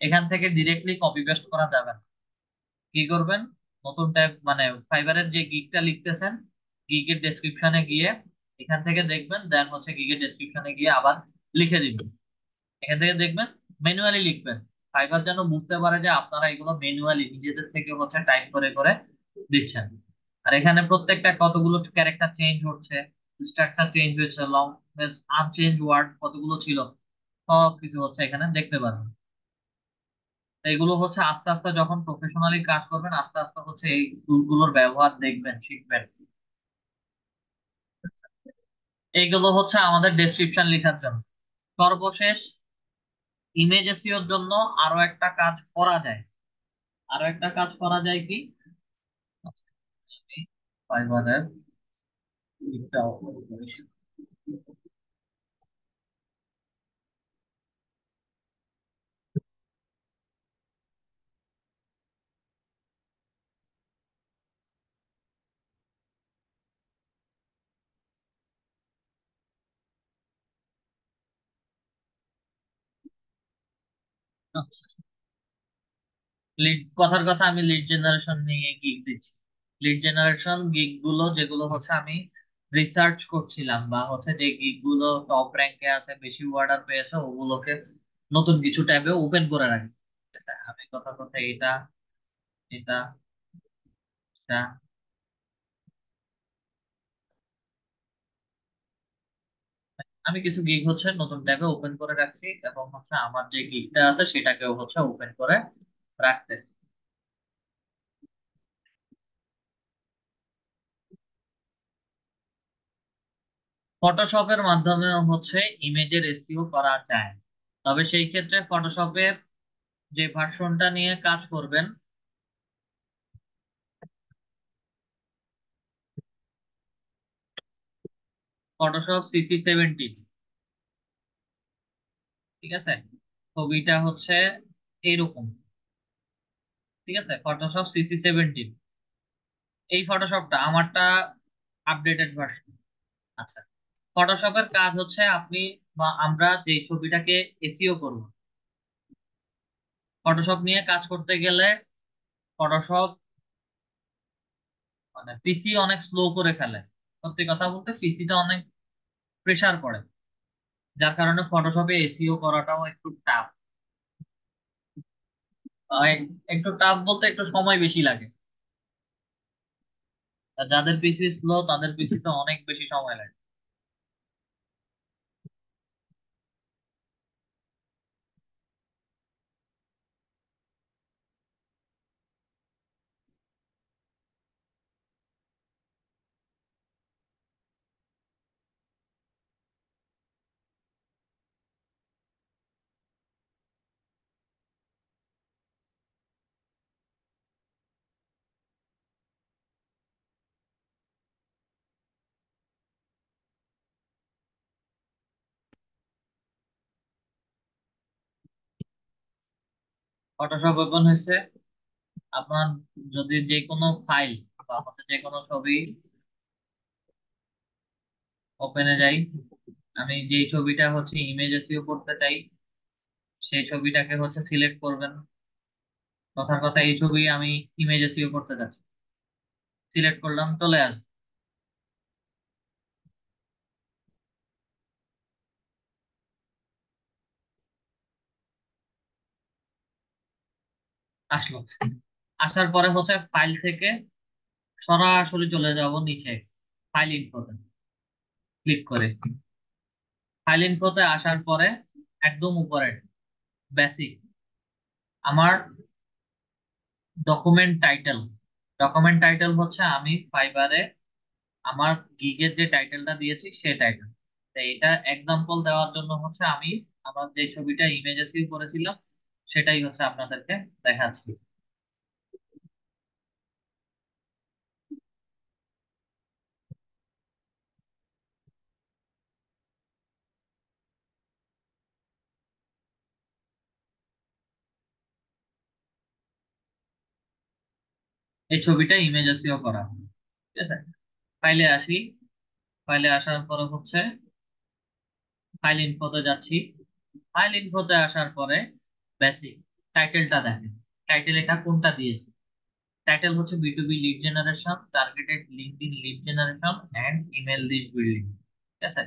A: এখান থেকে ডিরেক্টলি কপি পেস্ট করা যাবে না। কি করবেন, নতুন ট্যাব মানে ফাইবারের যে গিগটা লিখতেছেন, গিগের ডেসক্রিপশনে গিয়ে এখান থেকে দেখবেন, দেন হচ্ছে গিগের ডেসক্রিপশনে গিয়ে আবার লিখে দিবেন। এখান থেকে দেখবেন ম্যানুয়ালি লিখবেন, ফাইবার যেন বুঝতে পারে যে আপনারা এগুলো ম্যানুয়ালি নিজেদের থেকে হচ্ছে টাইপ করে করে দিচ্ছেন। আর এখানে প্রত্যেকটা কতগুলো ক্যারেক্টার চেঞ্জ হচ্ছে, স্ট্রাকচার চেঞ্জ হয়েছে, লং আনচেঞ্জ ওয়ার্ড কতগুলো ছিল, সব কিছু হচ্ছে এখানে দেখতে পারবেন। তো এগুলো হচ্ছে আস্তে আস্তে যখন প্রফেশনালি কাজ করবেন, আস্তে আস্তে হচ্ছে এই টুলগুলোর ব্যবহার দেখবেন, শিখবেন। এইগুলো হচ্ছে আমাদের ডেসক্রিপশন লেখার জন্য। সর্বশেষ ইমেজ এসইওর জন্য আরো একটা কাজ করা যায়। আরো একটা কাজ করা যায় কি, আমি ফাইবারের একটা open করি। লিড কথার কথা, আমি লিড জেনারেশন নিয়ে গিগ দিচ্ছি। লিড জেনারেশন গিগ গুলো যেগুলো হচ্ছে আমি রিসার্চ করছিলাম, বা হচ্ছে যে গিগ গুলো টপ র্যাঙ্কে আছে, বেশি অর্ডার পেয়েছে, ওগুলোকে নতুন কিছু ট্যাবে ওপেন করে রাখি। ঠিক আছে, আমি কথা কথা এটা এটা এটা আমি কিছু গিগ হচ্ছে নতুন ট্যাবে ওপেন করে রাখছি, এবং হচ্ছে আমার যে গিগটা আছে সেটাকেও হচ্ছে ওপেন করে রাখতেছি। ফটোশপের মাধ্যমে হচ্ছে ইমেজের এসইও করা যায়, তবে সেই ক্ষেত্রে ফটোশপের যে ভার্সনটা নিয়ে কাজ করবেন, ফটোশপ CC 17, ঠিক আছে, ছবিটা হচ্ছে এইরকম। ঠিক আছে, ফটোশপ CC 17, এই ফটোশপটা আমারটা আপডেটেড ভার্সন। আচ্ছা, ফটোশপের কাজ হচ্ছে আপনি বা আমরা যে ছবিটাকে এসইও করব, ফটোশপ নিয়ে কাজ করতে গেলে ফটোশপ মানে পিসি অনেক স্লো করে ফেলে। সত্যি কথা বলতে পিসিটা অনেক প্রেসার পড়ে, যার কারণে ফটোশপে এসইও করাটাও একটু টাফ। একটু টাফ বলতে একটু সময় বেশি লাগে, আর যাদের পিসি স্লো তাদের পিসিতে অনেক বেশি সময় লাগে। ফটোশপ ওপেন হয়েছে, আপনার যদি যে কোনো ফাইল বা হচ্ছে যে কোনো ছবি ওপেনে যাই, আমি যেই ছবিটা হচ্ছে ইমেজ এসইও করতে চাই সেই ছবিটাকে হচ্ছে সিলেক্ট করবেন। কথার কথা এই ছবি আমি ইমেজ এসইও করতে চাচ্ছি, সিলেক্ট করলাম, চলে আসবে। আসলো, আসার পরে হচ্ছে ফাইল থেকে সরাসরি চলে যাব নিচে ফাইল ইনফোতে ক্লিক করে। ফাইল ইনফোতে আসার পরে একদম উপরে বেসিক, আমার ডকুমেন্ট টাইটেল হচ্ছে আমি ফাইবারে আমার গিগের যে টাইটেলটা দিয়েছি সে টাইটেল। তো এটা এক্সাম্পল দেওয়ার জন্য হচ্ছে আমি আমার যে ছবিটা ইমেজে সেভ করেছিলাম সেটাই হচ্ছে আপনাদেরকে দেখাচ্ছি। এই ছবিটা ইমেজে সেভ করা, ঠিক আছে। ফাইলে আসি, ফাইলে আসার পরে হচ্ছে ফাইল ইনফোতে যাচ্ছি। ফাইল ইনফোতে আসার পরে বেসিক টাইটেলটা দেখেন, টাইটেল এটা কোনটা দিয়েছে। টাইটেল হচ্ছে B2B lead generation, targeted LinkedIn lead generation and email list building, ঠিক আছে।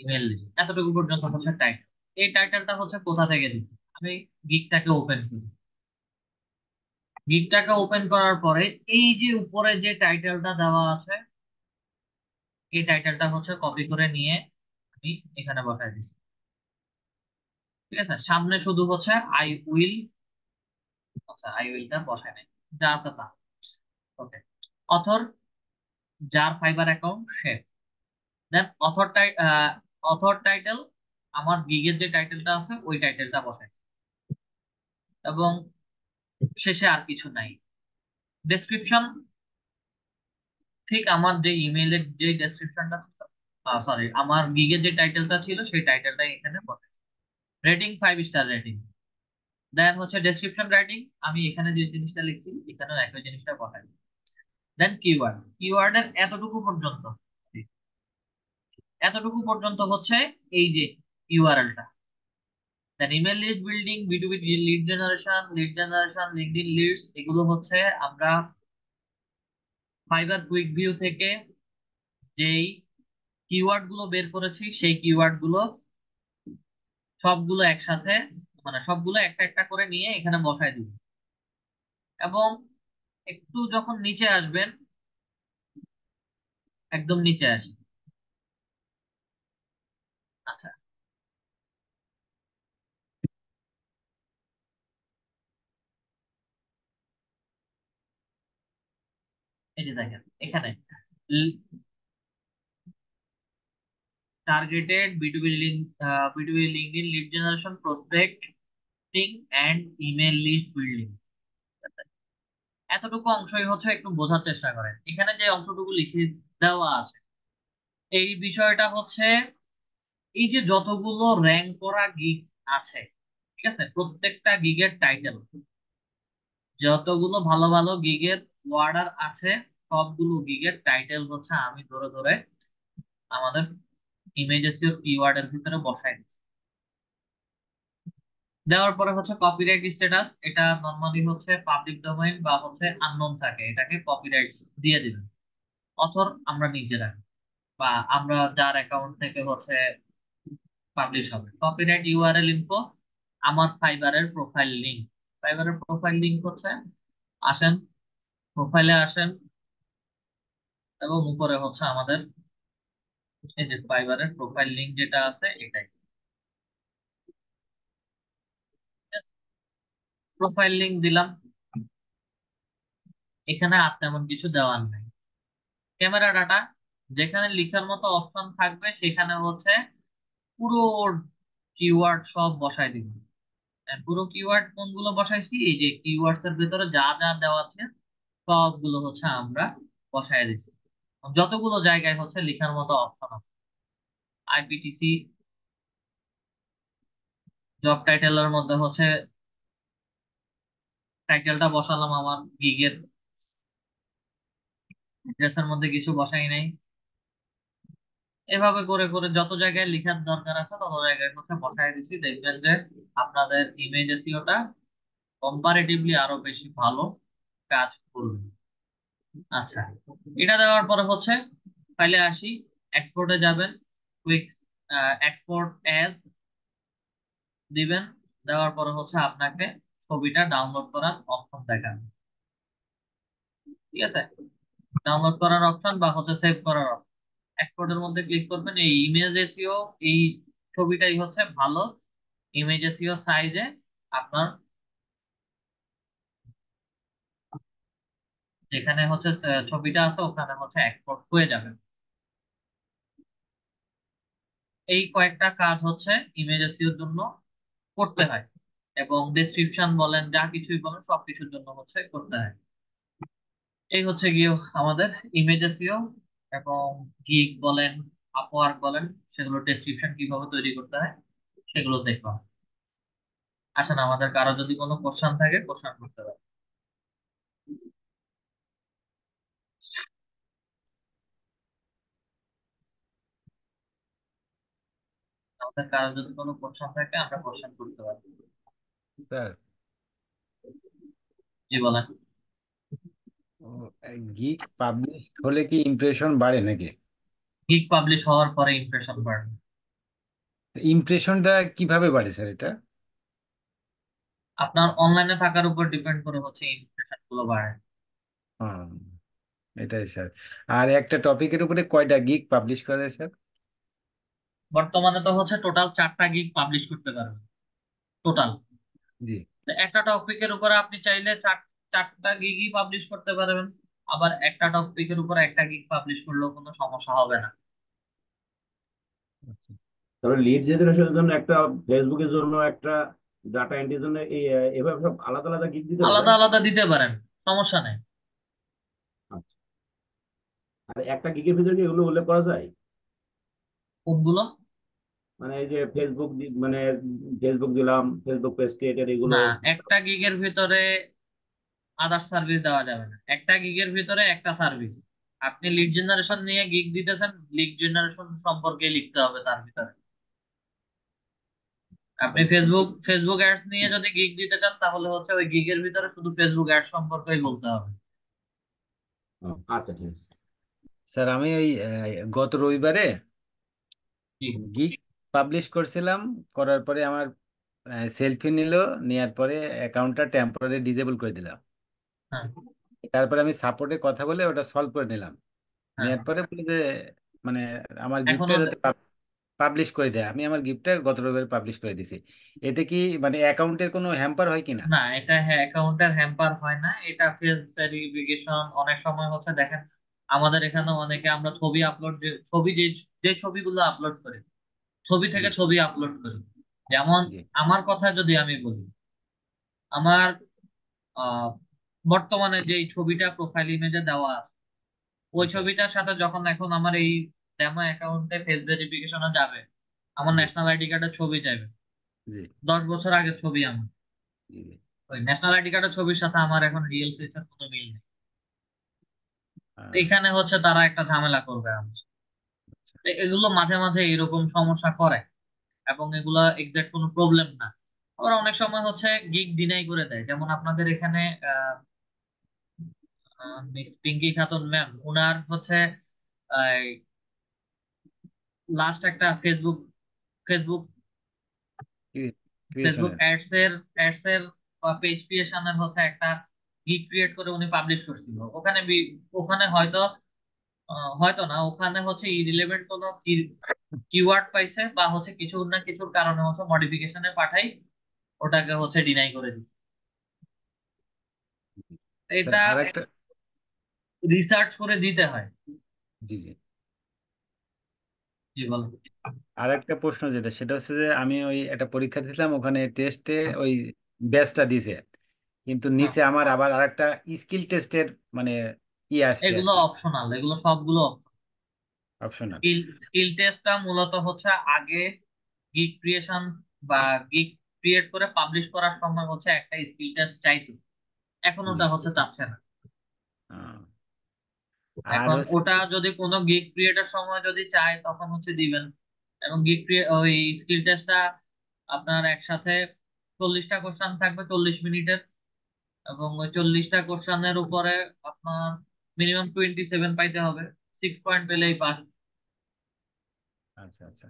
A: ইমেল লিস্ট এতটুকু পর্যন্ত হচ্ছে টাইটেল। এই টাইটেলটা হচ্ছে কোথা থেকে দিচ্ছি, আমি গিকটাকে ওপেন করি। গিকটাকে ওপেন করার পরে এই যে উপরে যে টাইটেলটা দেওয়া আছে এই টাইটেলটা হচ্ছে কপি করে নিয়ে আমি এখানে বসাই দিচ্ছি, ঠিক আছে। সামনে শুধু হচ্ছে আই উইল, আচ্ছা আই উইলটা বসাই নাই, যা আছে তা। ওকে, অথর, যার ফাইবার অ্যাকাউন্ট সে। দেন অথর টাইটেল, আমার গিগের যে টাইটেলটা আছে ওই টাইটেলটা বসাই এবং শেষে আর কিছু নাই। ডেসক্রিপশন, ঠিক আমার যে ইমেইলের যে ডেসক্রিপশনটা, সরি আমার গিগের যে টাইটেলটা ছিল সেই টাইটেলটাই এখানে বসাই। Rating 5 star rating. দেন হচ্ছে ডেসক্রিপশন রাইটিং, আমি এখানে যে জিনিসটা লিখছি এখানেও একই জিনিসটা বসাই। দেন কিওয়ার্ড, কিওয়ার্ডের এতটুকু পর্যন্ত হচ্ছে এই যে ইউআরএলটা। Then email list building, B2B lead generation LinkedIn leads, এগুলো হচ্ছে আমরা ফাইবার কুইক ভিউ থেকে যেই কিওয়ার্ড গুলো বের করেছি সেই কিওয়ার্ড গুলো সবগুলো একসাথে, মানে সবগুলো একটা একটা করে নিয়ে এখানে বসাই দিব। এবং একটু যখন নিচে আসবেন, একদম নিচে আসি, আচ্ছা এই যে দেখেন এখানে targeted B2B LinkedIn lead generation prospecting and email list building, এতটুকু অংশই হচ্ছে একটু বোঝার চেষ্টা করেন। এখানে যে অংশটুকু লিখে দেওয়া আছে এই বিষয়টা হচ্ছে এই যে যতগুলো র্যাঙ্ক করা গিগ আছে, ঠিক আছে, প্রত্যেকটা গিগের টাইটেল, যতগুলো ভালো ভালো গিগের ওয়ার্ডার আছে সবগুলো গিগের টাইটেল হচ্ছে আমি ধরে ধরে আমাদের ইমেজ এসইও কিওয়ার্ডের ভিতরে বসাই দিচ্ছি। দেওয়ার পরে হচ্ছে কপিরাইট স্ট্যাটাস, এটা নর্মালি হচ্ছে পাবলিক ডোমেইন বা হচ্ছে আননোন থাকে, এটাকে কপিরাইট দিয়ে দিবেন। অথর আমরা নিজেরা বা আমরা যার অ্যাকাউন্ট থেকে হচ্ছে পাবলিশ হবে। কপিরাইট ইউআরএল ইনফো, আমার ফাইবারের প্রোফাইল লিংক। ফাইবারের প্রোফাইল লিংক হচ্ছে, আসেন প্রোফাইলে আসেন এবং উপরে হচ্ছে আমাদের এই যে ফাইবারের প্রোফাইল লিংক যেটা আছে এটাই, প্রোফাইল লিংক দিলাম। এখানে আর তেমন কিছু দেওয়ার নাই। ক্যামেরা ডাটা, যেখানে লিখার মতো অপশন থাকবে সেখানে হচ্ছে পুরো কিওয়ার্ড সব বসাই দিব। পুরো কিওয়ার্ড কোনগুলো বসাইছি, এই যে কিওয়ার্ডস এর ভিতরে যা যা দেওয়া আছে সবগুলো হচ্ছে আমরা বসাই দিচ্ছি। যতগুলো জায়গায় হচ্ছে লেখার মতো অপশন আছে, আইপিটিসি জব টাইটেলের মধ্যে হচ্ছে টাইটেলটা বসালাম আমার গিগের, ড্রেসের মধ্যে কিছু বসাই নাই। এভাবে করে করে যত জায়গায় লেখার দরকার আছে তত জায়গায় হচ্ছে বসাই দিছি, দেখবেন যে আপনাদের ইমেজ এসইওটা কম্পারেটিভলি আরো বেশি ভালো কাজ করবে। আচ্ছা, এটা দেওয়ার পরে হচ্ছে ফাইলে আসি, এক্সপোর্টে যাবেন, কুইক এক্সপোর্ট অ্যাজ দিবেন। দেওয়ার পরে হচ্ছে আপনাকে ছবিটা ডাউনলোড করার অপশন দেখাবে, ঠিক আছে? ডাউনলোড করার অপশন বা হচ্ছে সেভ করার অপশন, এক্সপোর্টের মধ্যে ক্লিক করবেন। এই ইমেজ এসইও, এই ছবিটাই হচ্ছে ভালো ইমেজ এসইও সাইজে আপনার যেখানে হচ্ছে ছবিটা আছে ওখানে হচ্ছে এক্সপোর্ট হয়ে যাবে। এই কয়েকটা কাজ হচ্ছে ইমেজ এসইওর জন্য করতে হয়, এবং ডেসক্রিপশন বলেন যা কিছুই বলেন সবকিছুর জন্য হচ্ছে করতে হয়। এই হচ্ছে গিয়ে আমাদের ইমেজ এসইও, এবং গিগ বলেন, আপওয়ার্ক বলেন, সেগুলো ডেসক্রিপশন কিভাবে তৈরি করতে হয় সেগুলো দেখলাম। আসেন, আমাদের কারো যদি কোনো কোশ্চেন থাকে কোশ্চেন করতে পারে। আমাদের কারো যদি কোনো কোশ্চেন থাকে আমরা কোশ্চেন করতে পারি।
E: স্যার,
A: জি বলেন।
E: গিক পাবলিশ হলে কি ইমপ্রেশন বাড়ে নাকি?
A: গিগ পাবলিশ হওয়ার পরে ইমপ্রেশন বাড়বে।
E: ইমপ্রেশনটা কিভাবে বাড়ে স্যার এটা?
A: আপনার অনলাইনে থাকার উপর ডিপেন্ড করে হচ্ছে ইমপ্রেশন গুলো বাড়ে।
E: হ্যাঁ, এটাই স্যার। আর একটা টপিকের উপরে কয়টা গিক পাবলিশ করা যায় স্যার?
A: বর্তমানে তো হচ্ছে টোটাল 4টা গিগ পাবলিশ করতে পারবেন টোটাল।
E: জি।
A: একটা টপিকের উপরে আপনি চাইলে 4টা গিগই পাবলিশ করতে পারবেন, আবার একটা টপিকের উপরে একটা গিগ পাবলিশ করলেও কোনো সমস্যা হবে না।
E: আচ্ছা।
C: তবে লিড জেনারেশনের জন্য একটা, ফেসবুকের জন্য একটা, ডাটা এন্ট্রির জন্য এই এভাবে সব আলাদা আলাদা গিগ দিতে হবে, তাই
A: আলাদা
C: না?
A: আলাদা দিতে পারেন, সমস্যা নেই।
C: আচ্ছা। আর একটা গিগের ভিতরে কি এগুলো উল্লেখ করা যায়?
A: কোনগুলো?
C: মানে এই যে ফেসবুক মানে ফেসবুক দিলাম, ফেসবুক পেজ ক্রিয়েটেড, এগুলো?
A: না, একটা গিগের ভিতরে আদার সার্ভিস দেওয়া যাবে না, একটা গিগের ভিতরে একটা সার্ভিস। আপনি লিড জেনারেশন নিয়ে গিগ দিতেছেন, লিড জেনারেশন সম্পর্কে লিখতে হবে তার ভিতরে। আপনি ফেসবুক ফেসবুক অ্যাডস নিয়ে যদি গিগ দিতে চান তাহলে হচ্ছে ওই গিগের ভিতরে শুধু ফেসবুক অ্যাডস সম্পর্কেই বলতে হবে।
C: আচ্ছা, ঠিক আছে।
E: স্যার, আমি ওই গত রবিবারে
A: জি।
E: গিক পাবলিশ করছিলাম, করার পরে আমার সেলফি নিল, নেয়ার পরে অ্যাকাউন্টটা টেম্পোরারি ডিজেবল করে দিলাম।
A: হ্যাঁ।
E: তারপরে আমি সাপোর্টে কথা বলে ওটা সলভ করে নিলাম।
A: হ্যাঁ,
E: নেয়ার পরে বলে যে মানে আমার গিফটটা
A: এখনো
E: যাতে পাবলিশ করে দেয়, আমি আমার গিফটটা গত রবিবার পাবলিশ করে দিছি। এতে কি মানে অ্যাকাউন্টের কোনো হ্যাম্পার হয় কিনা?
A: না, এটা হ্যাঁ অ্যাকাউন্টের হ্যাম্পার হয় না, এটা ফেস ভেরিফিকেশন। অনেক সময় হচ্ছে দেখেন, আমাদের এখানে অনেকে আমরা ছবি আপলোড, ছবি যে যে ছবিগুলো আপলোড করি, ছবি
E: জি।
A: থেকে ছবি আপলোড করি। যেমন
E: জি।
A: আমার কথা যদি আমি বলি, আমার আহ বর্তমানে যে ছবিটা প্রোফাইল ইমেজে দেওয়া আছে, ওই
E: জি স্যার।
A: ছবিটার সাথে যখন এখন আমার এই ডেমো অ্যাকাউন্টে ফেস ভেরিফিকেশনে যাবে, আমার
E: জি।
A: ন্যাশনাল আইডি কার্ডের ছবি চাইবে,
E: জি।
A: 10 বছর আগের ছবি আমার।
E: জি। জি।
A: ওই ন্যাশনাল আইডি কার্ডের ছবির সাথে আমার এখন রিয়েল ফেসের কোনো মিল নেই। তো
E: আহ,
A: এখানে হচ্ছে তারা একটা ঝামেলা করবে আমার সাথে। তো এগুলো মাঝে মাঝে এরকম সমস্যা করে, এবং এগুলো এক্সাক্ট কোনো প্রবলেম না। আবার অনেক সময় হচ্ছে গিগ ডিনাই করে দেয়, যেমন আপনাদের এখানে মিস পিঙ্কি খাতুন ম্যাম, উনার হচ্ছে লাস্ট একটা ফেসবুক ফেসবুক ফেসবুক
E: ক্রিয়েশনের।
A: অ্যাডস এর বা পেজ ক্রিয়েশনের হচ্ছে একটা গিগ ক্রিয়েট করে উনি পাবলিশ করছিল। ওখানে ওখানে হয়তো হয়তো না, ওখানে হচ্ছে ইরিলেভেন্ট কোনো কিওয়ার্ড পাইছে বা হচ্ছে কিছু না কিছুর কারণে হচ্ছে মডিফিকেশনে পাঠাই ওটাকে হচ্ছে ডিনাই করে দিচ্ছে।
E: স্যার,
A: এটা
E: আর একটা।
A: রিসার্চ করে দিতে হয়।
E: জি। জি।
A: জি বলো।
E: আর একটা প্রশ্ন যেটা, সেটা হচ্ছে যে আমি ওই একটা পরীক্ষা দিয়েছিলাম, ওখানে টেস্টে ওই ব্যাচটা দিছে, কিন্তু
A: হ্যাঁ,
E: নিচে আমার আবার আরেকটা স্কিল টেস্টের মানে আসছে আর
A: এগুলো
E: কি,
A: অপশনাল, এগুলো সবগুলো
E: অপশনাল।
A: স্কিল স্কিল টেস্টটা মূলত হচ্ছে আগে গিগ ক্রিয়েশন বা গিগ ক্রিয়েট করে পাবলিশ করার সময় হচ্ছে একটা স্কিল টেস্ট চাইতো। এখন
E: জি।
A: ওটা হচ্ছে চাচ্ছে না।
E: আহ, আর
A: এখন
E: হচ্ছে
A: ওটা যদি কোনো গিগ ক্রিয়েটার সময় যদি চায় তখন হচ্ছে দিবেন। এবং ওই স্কিল টেস্টটা আপনার একসাথে 40টা কোশ্চেন থাকবে 40 মিনিটের। এবং ওই 40টা কোশ্চেনের উপরে আপনার মিনিমাম 27 পাইতে হবে, 6 পয়েন্ট পেলেই পাস।
E: আচ্ছা আচ্ছা।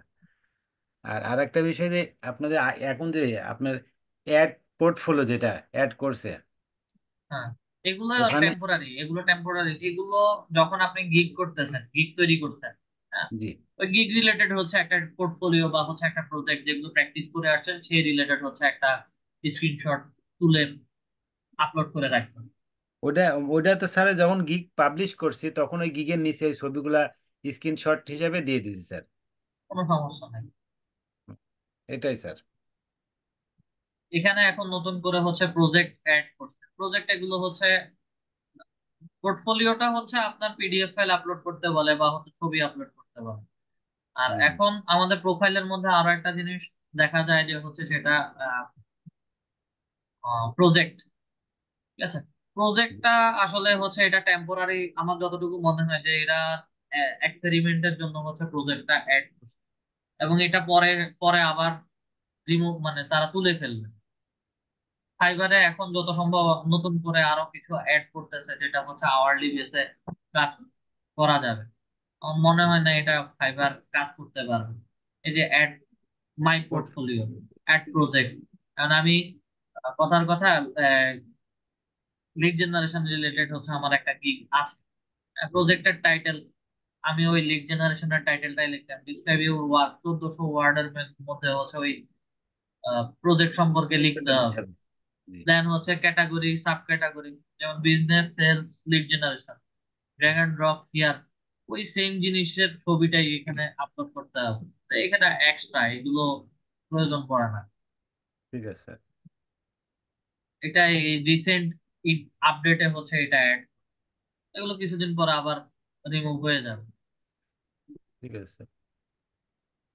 E: আর আরেকটা বিষয় যে আপনাদের এখন যে আপনার অ্যাড পোর্টফোলিও যেটা অ্যাড করছে
A: হ্যাঁ, এগুলো
E: ওখানে
A: টেম্পোরারি, এগুলো যখন আপনি গিগ করতেছেন, গিগ তৈরি করছেন, হ্যাঁ,
E: জি,
A: ওই গিগ রিলেটেড হচ্ছে একটা পোর্টফোলিও বা হচ্ছে একটা প্রজেক্ট যেগুলো প্র্যাকটিস করে আসছেন সেই রিলেটেড হচ্ছে একটা স্ক্রিনশট তুলে আপলোড করে রাখবেন।
E: ওটা ওটা তো স্যার যখন গিগ পাবলিশ করছি তখন ওই গিগের নিচে ওই ছবিগুলা স্ক্রিনশট হিসাবে দিয়ে দিয়েছি স্যার।
A: কোনো সমস্যা নেই।
E: এটাই স্যার।
A: এখানে এখন নতুন করে হচ্ছে প্রজেক্ট অ্যাড করছে। প্রজেক্ট এগুলো হচ্ছে, পোর্টফোলিওটা হচ্ছে আপনার পিডিএফ ফাইল আপলোড করতে বলে বা হচ্ছে ছবি আপলোড করতে বলে। আর
E: হুম।
A: এখন আমাদের প্রোফাইলের মধ্যে আরো একটা জিনিস দেখা যায় যে হচ্ছে সেটা প্রজেক্ট। ঠিক আছে, প্রজেক্টটা আসলে হচ্ছে এটা টেম্পোরারি, আমার যতটুকু মনে হয় যে এরা এক্সপেরিমেন্টের জন্য হচ্ছে প্রজেক্টটা অ্যাড করছে। এবং এটা পরে পরে আবার রিমুভ, মানে তারা তুলে ফেলবে। ফাইবারে এখন যত সম্ভব নতুন করে আরো কিছু অ্যাড করতেছে যেটা হচ্ছে আওয়ারলি বেসে কাজ করা যাবে। আমার মনে হয় না এটা ফাইবার কাজ করতে পারবে। এই যে add my portfolio, add project. কারণ আমি কথার কথা লিড জেনারেশন রিলেটেড হচ্ছে আমার একটা গিগ আছে, প্রজেক্টের টাইটেল আমি ওই লিড জেনারেশনের টাইটেলটাই লিখতাম, ডিসক্রাইব ইউর ওয়ার্ক, 1400 ওয়ার্ডের মধ্যে হচ্ছে ওই প্রজেক্ট সম্পর্কে লিখতে হবে।
E: জি,
A: দেন হচ্ছে ক্যাটাগরি, সাব ক্যাটাগরি, যেমন business, sales, lead generation, drag and drop here, ওই সেম জিনিসের ছবিটাই এখানে আপলোড করতে হবে। তো এখানে এক্সট্রা এগুলো প্রয়োজন পড়ে না।
E: ঠিক আছে স্যার।
A: এটা এই রিসেন্ট আপডেটে হচ্ছে এটা অ্যাড, এগুলো কিছুদিন পর আবার রিমুভ হয়ে যাবে।
E: ঠিক আছে স্যার।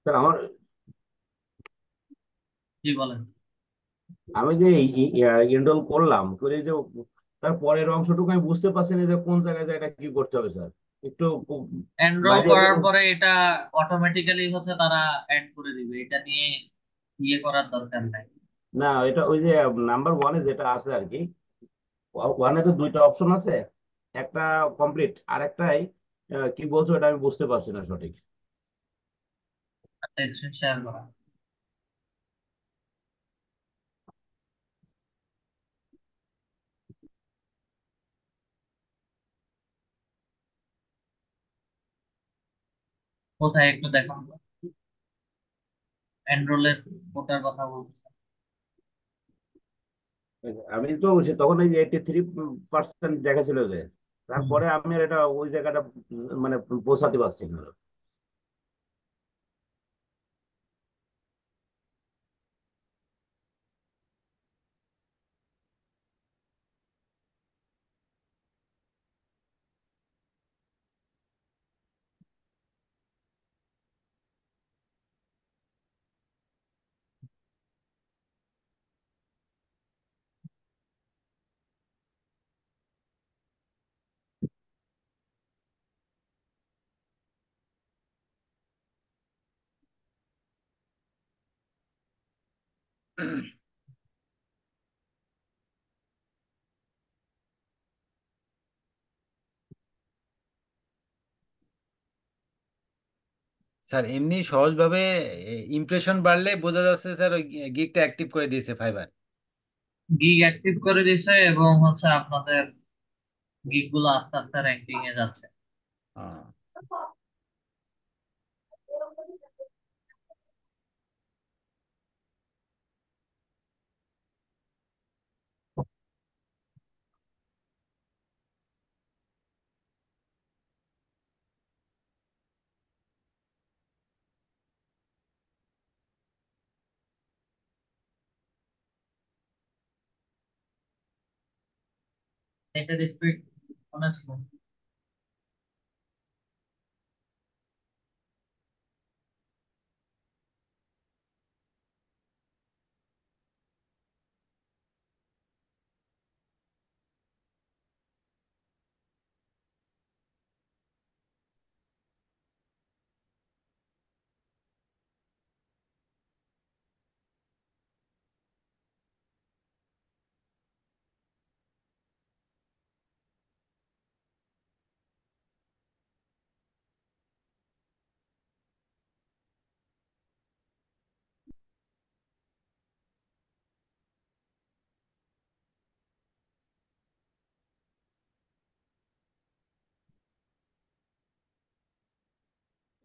C: স্যার আমার,
A: কি বলেন?
C: আমি যে এনরোল করলাম করে যে তার পরের অংশটুকু আমি বুঝতে পারছি না যে কোন জায়গায় যে এটা কি করতে হবে স্যার, একটু
A: এনরোল
C: বাইরে
A: করার পরে এটা অটোমেটিক্যালি হচ্ছে তারা অ্যাড করে দিবে, এটা নিয়ে ইয়ে করার দরকার নাই।
C: না, এটা ওই যে নাম্বার ওয়ানে যেটা আছে আর কি, ওয়ানে তো দুইটা অপশন আছে, একটা কমপ্লিট আর একটাই কি বলছো এটা আমি বুঝতে পারছি না সঠিক।
A: আচ্ছা, স্ক্রিন শেয়ার করা। কোথায় একটু দেখুন, এনরোলের ওটার কথা বলছি।
C: আমি তো তখন এই যে 83% দেখাছিল যে, তারপরে আমি আর এটা ওই জায়গাটা মানে পৌঁছাতে পারছি না।
E: স্যার এমনি সহজভাবে ইমপ্রেশন বাড়লে বোঝা যাচ্ছে স্যার ওই গিগটা অ্যাক্টিভ করে দিয়েছে ফাইবার।
A: গিগ অ্যাক্টিভ করে দিছে এবং হচ্ছে আপনাদের গিগ গুলো আস্তে আস্তে র্যাঙ্কিং এ যাচ্ছে। নেটের স্পিড অনেক slow।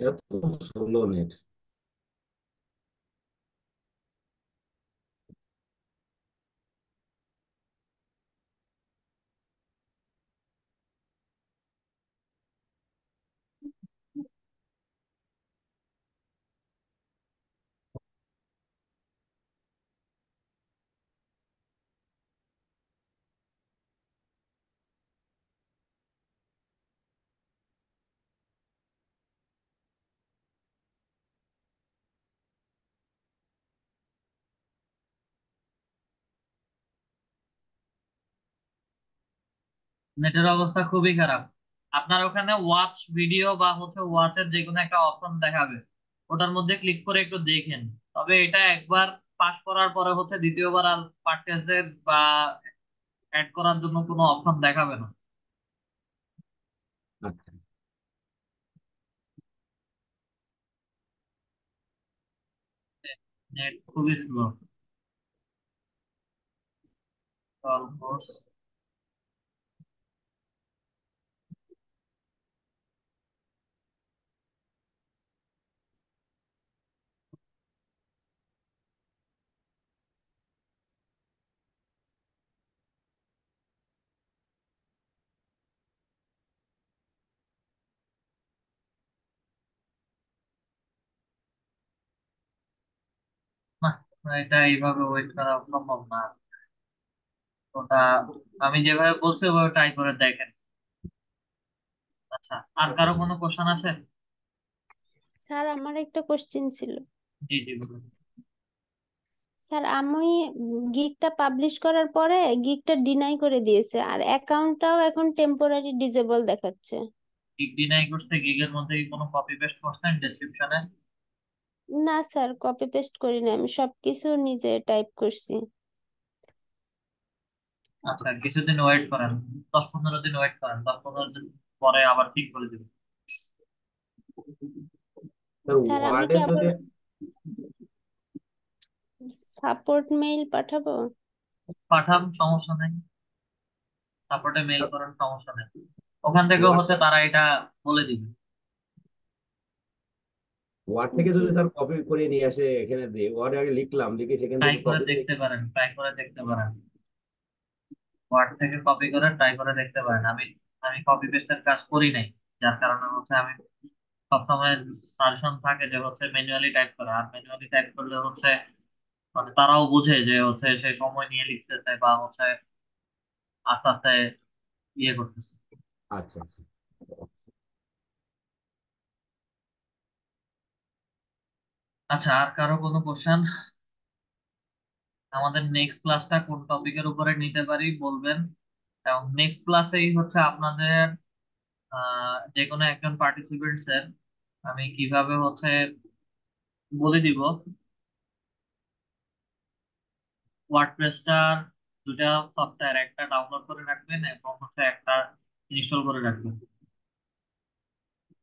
C: এত স্লো নেট।
A: নেটের অবস্থা খুবই খারাপ। আপনার ওখানে ওয়াচ ভিডিও বা হচ্ছে ওয়াচের যে কোনো একটা অপশন দেখাবে, ওটার মধ্যে ক্লিক করে একটু দেখেন। তবে এটা একবার পাস করার পরে হচ্ছে দ্বিতীয়বার আর পারচেজের বা অ্যাড করার জন্য কোনো অপশন দেখাবে না।
C: আচ্ছা।
A: নেট খুবই স্লো। না, এটা এইভাবে ওয়েট করা সম্ভব না। ওটা আমি যেভাবে বলছি ওভাবে ট্রাই করে দেখেন। আচ্ছা, আর
C: আচ্ছা
A: কারো কোনো কোশ্চেন আছে?
F: স্যার আমার একটা কোশ্চেন ছিল।
A: জি জি বলুন।
F: স্যার আমি গিগটা পাবলিশ করার পরে গিগটা ডিনাই করে দিয়েছে আর অ্যাকাউন্টটাও এখন টেম্পোরারি ডিজেবল দেখাচ্ছে।
A: গিগ ডিনাই করতে গিগের মধ্যে কি কোনো কপি পেস্ট করছেন ডেসক্রিপশনে?
F: না স্যার, কপি পেস্ট করিনি, আমি সবকিছু নিজে টাইপ করছি।
A: আচ্ছা, কিছুদিন ওয়েট করেন, 10-15 দিন ওয়েট করেন, 10-15 দিন পরে আবার ঠিক করে দেবেন।
C: স্যার
F: স্যার আমি
C: ওয়ার্ডে
F: কি
C: যদি
F: আবার সাপোর্ট মেইল পাঠাবো?
A: পাঠান, সমস্যা নেই। সাপোর্টে মেইল করেন, সমস্যা নেই। ওখান থেকেও
C: ওয়ার্ড
A: হচ্ছে তারা এটা বলে দিবে।
C: ওয়ার্ড থেকে
F: জি।
C: যদি স্যার কপি করে নিয়ে আসে এখানে দিয়ে ওয়ার্ডে আগে লিখলাম, লিখে সেখান
A: ট্রাই
C: থেকে
A: করে
C: কপি
A: দেখতে পারেন, ট্রাই করে দেখতে পারেন। ওয়ার্ড থেকে কপি করে ট্রাই করে দেখতে পারেন। আমি আমি কপি পেস্টের কাজ করি নাই, যার কারণে হচ্ছে আমি সবসময় সাজেশন থাকে যে হচ্ছে ম্যানুয়ালি টাইপ করা। আর ম্যানুয়ালি টাইপ করলে হচ্ছে মানে তারাও বুঝে যে হচ্ছে সে সময় নিয়ে লিখতেছে বা হচ্ছে আস্তে আস্তে ইয়ে করতেছে।
C: আচ্ছা আচ্ছা।
A: আচ্ছা, আর কারো কোনো কোশ্চেন? আমাদের নেক্সট ক্লাসটা কোন টপিকের উপরে নিতে পারি বলবেন, এবং নেক্সট ক্লাসেই হচ্ছে আপনাদের যে কোনো একজন পার্টিসিপেন্টস এর আমি কিভাবে হচ্ছে বলে দিব ওয়ার্ডপ্রেসটার দুটা সফটওয়্যার, একটা ডাউনলোড করে রাখবেন এবং হচ্ছে একটা ইনস্টল করে রাখবেন।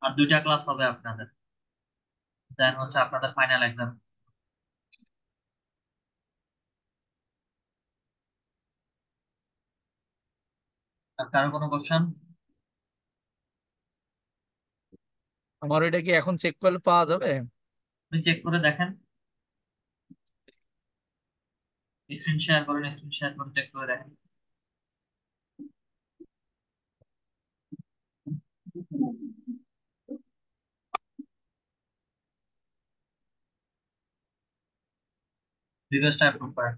A: আর দুইটা ক্লাস হবে আপনাদের, দেন হচ্ছে আপনাদের ফাইনাল এক্সাম। আর কারো কোনো কোশ্চেন?
B: আমার ওইটা কি এখন চেক করলে পাওয়া যাবে?
A: আপনি চেক করে দেখেন, স্ক্রিন শেয়ার করেন, স্ক্রিন শেয়ার করে চেক করে দেখেন। রিকোয়েস্ট অ্যাপ্রুভ করেন।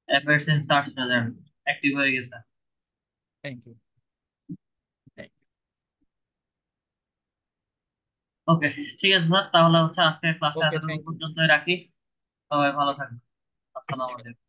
A: Appears in search present, active হয়ে গেছে।
B: Thank you.
A: ওকে, ঠিক আছে স্যার, তাহলে হচ্ছে আজকে ক্লাসটা
B: ওকে,
A: এতটুকু
B: থ্যাংক ইউ।
A: পর্যন্তই রাখি। সবাই ভালো থাকবেন। আসসালামু আলাইকুম।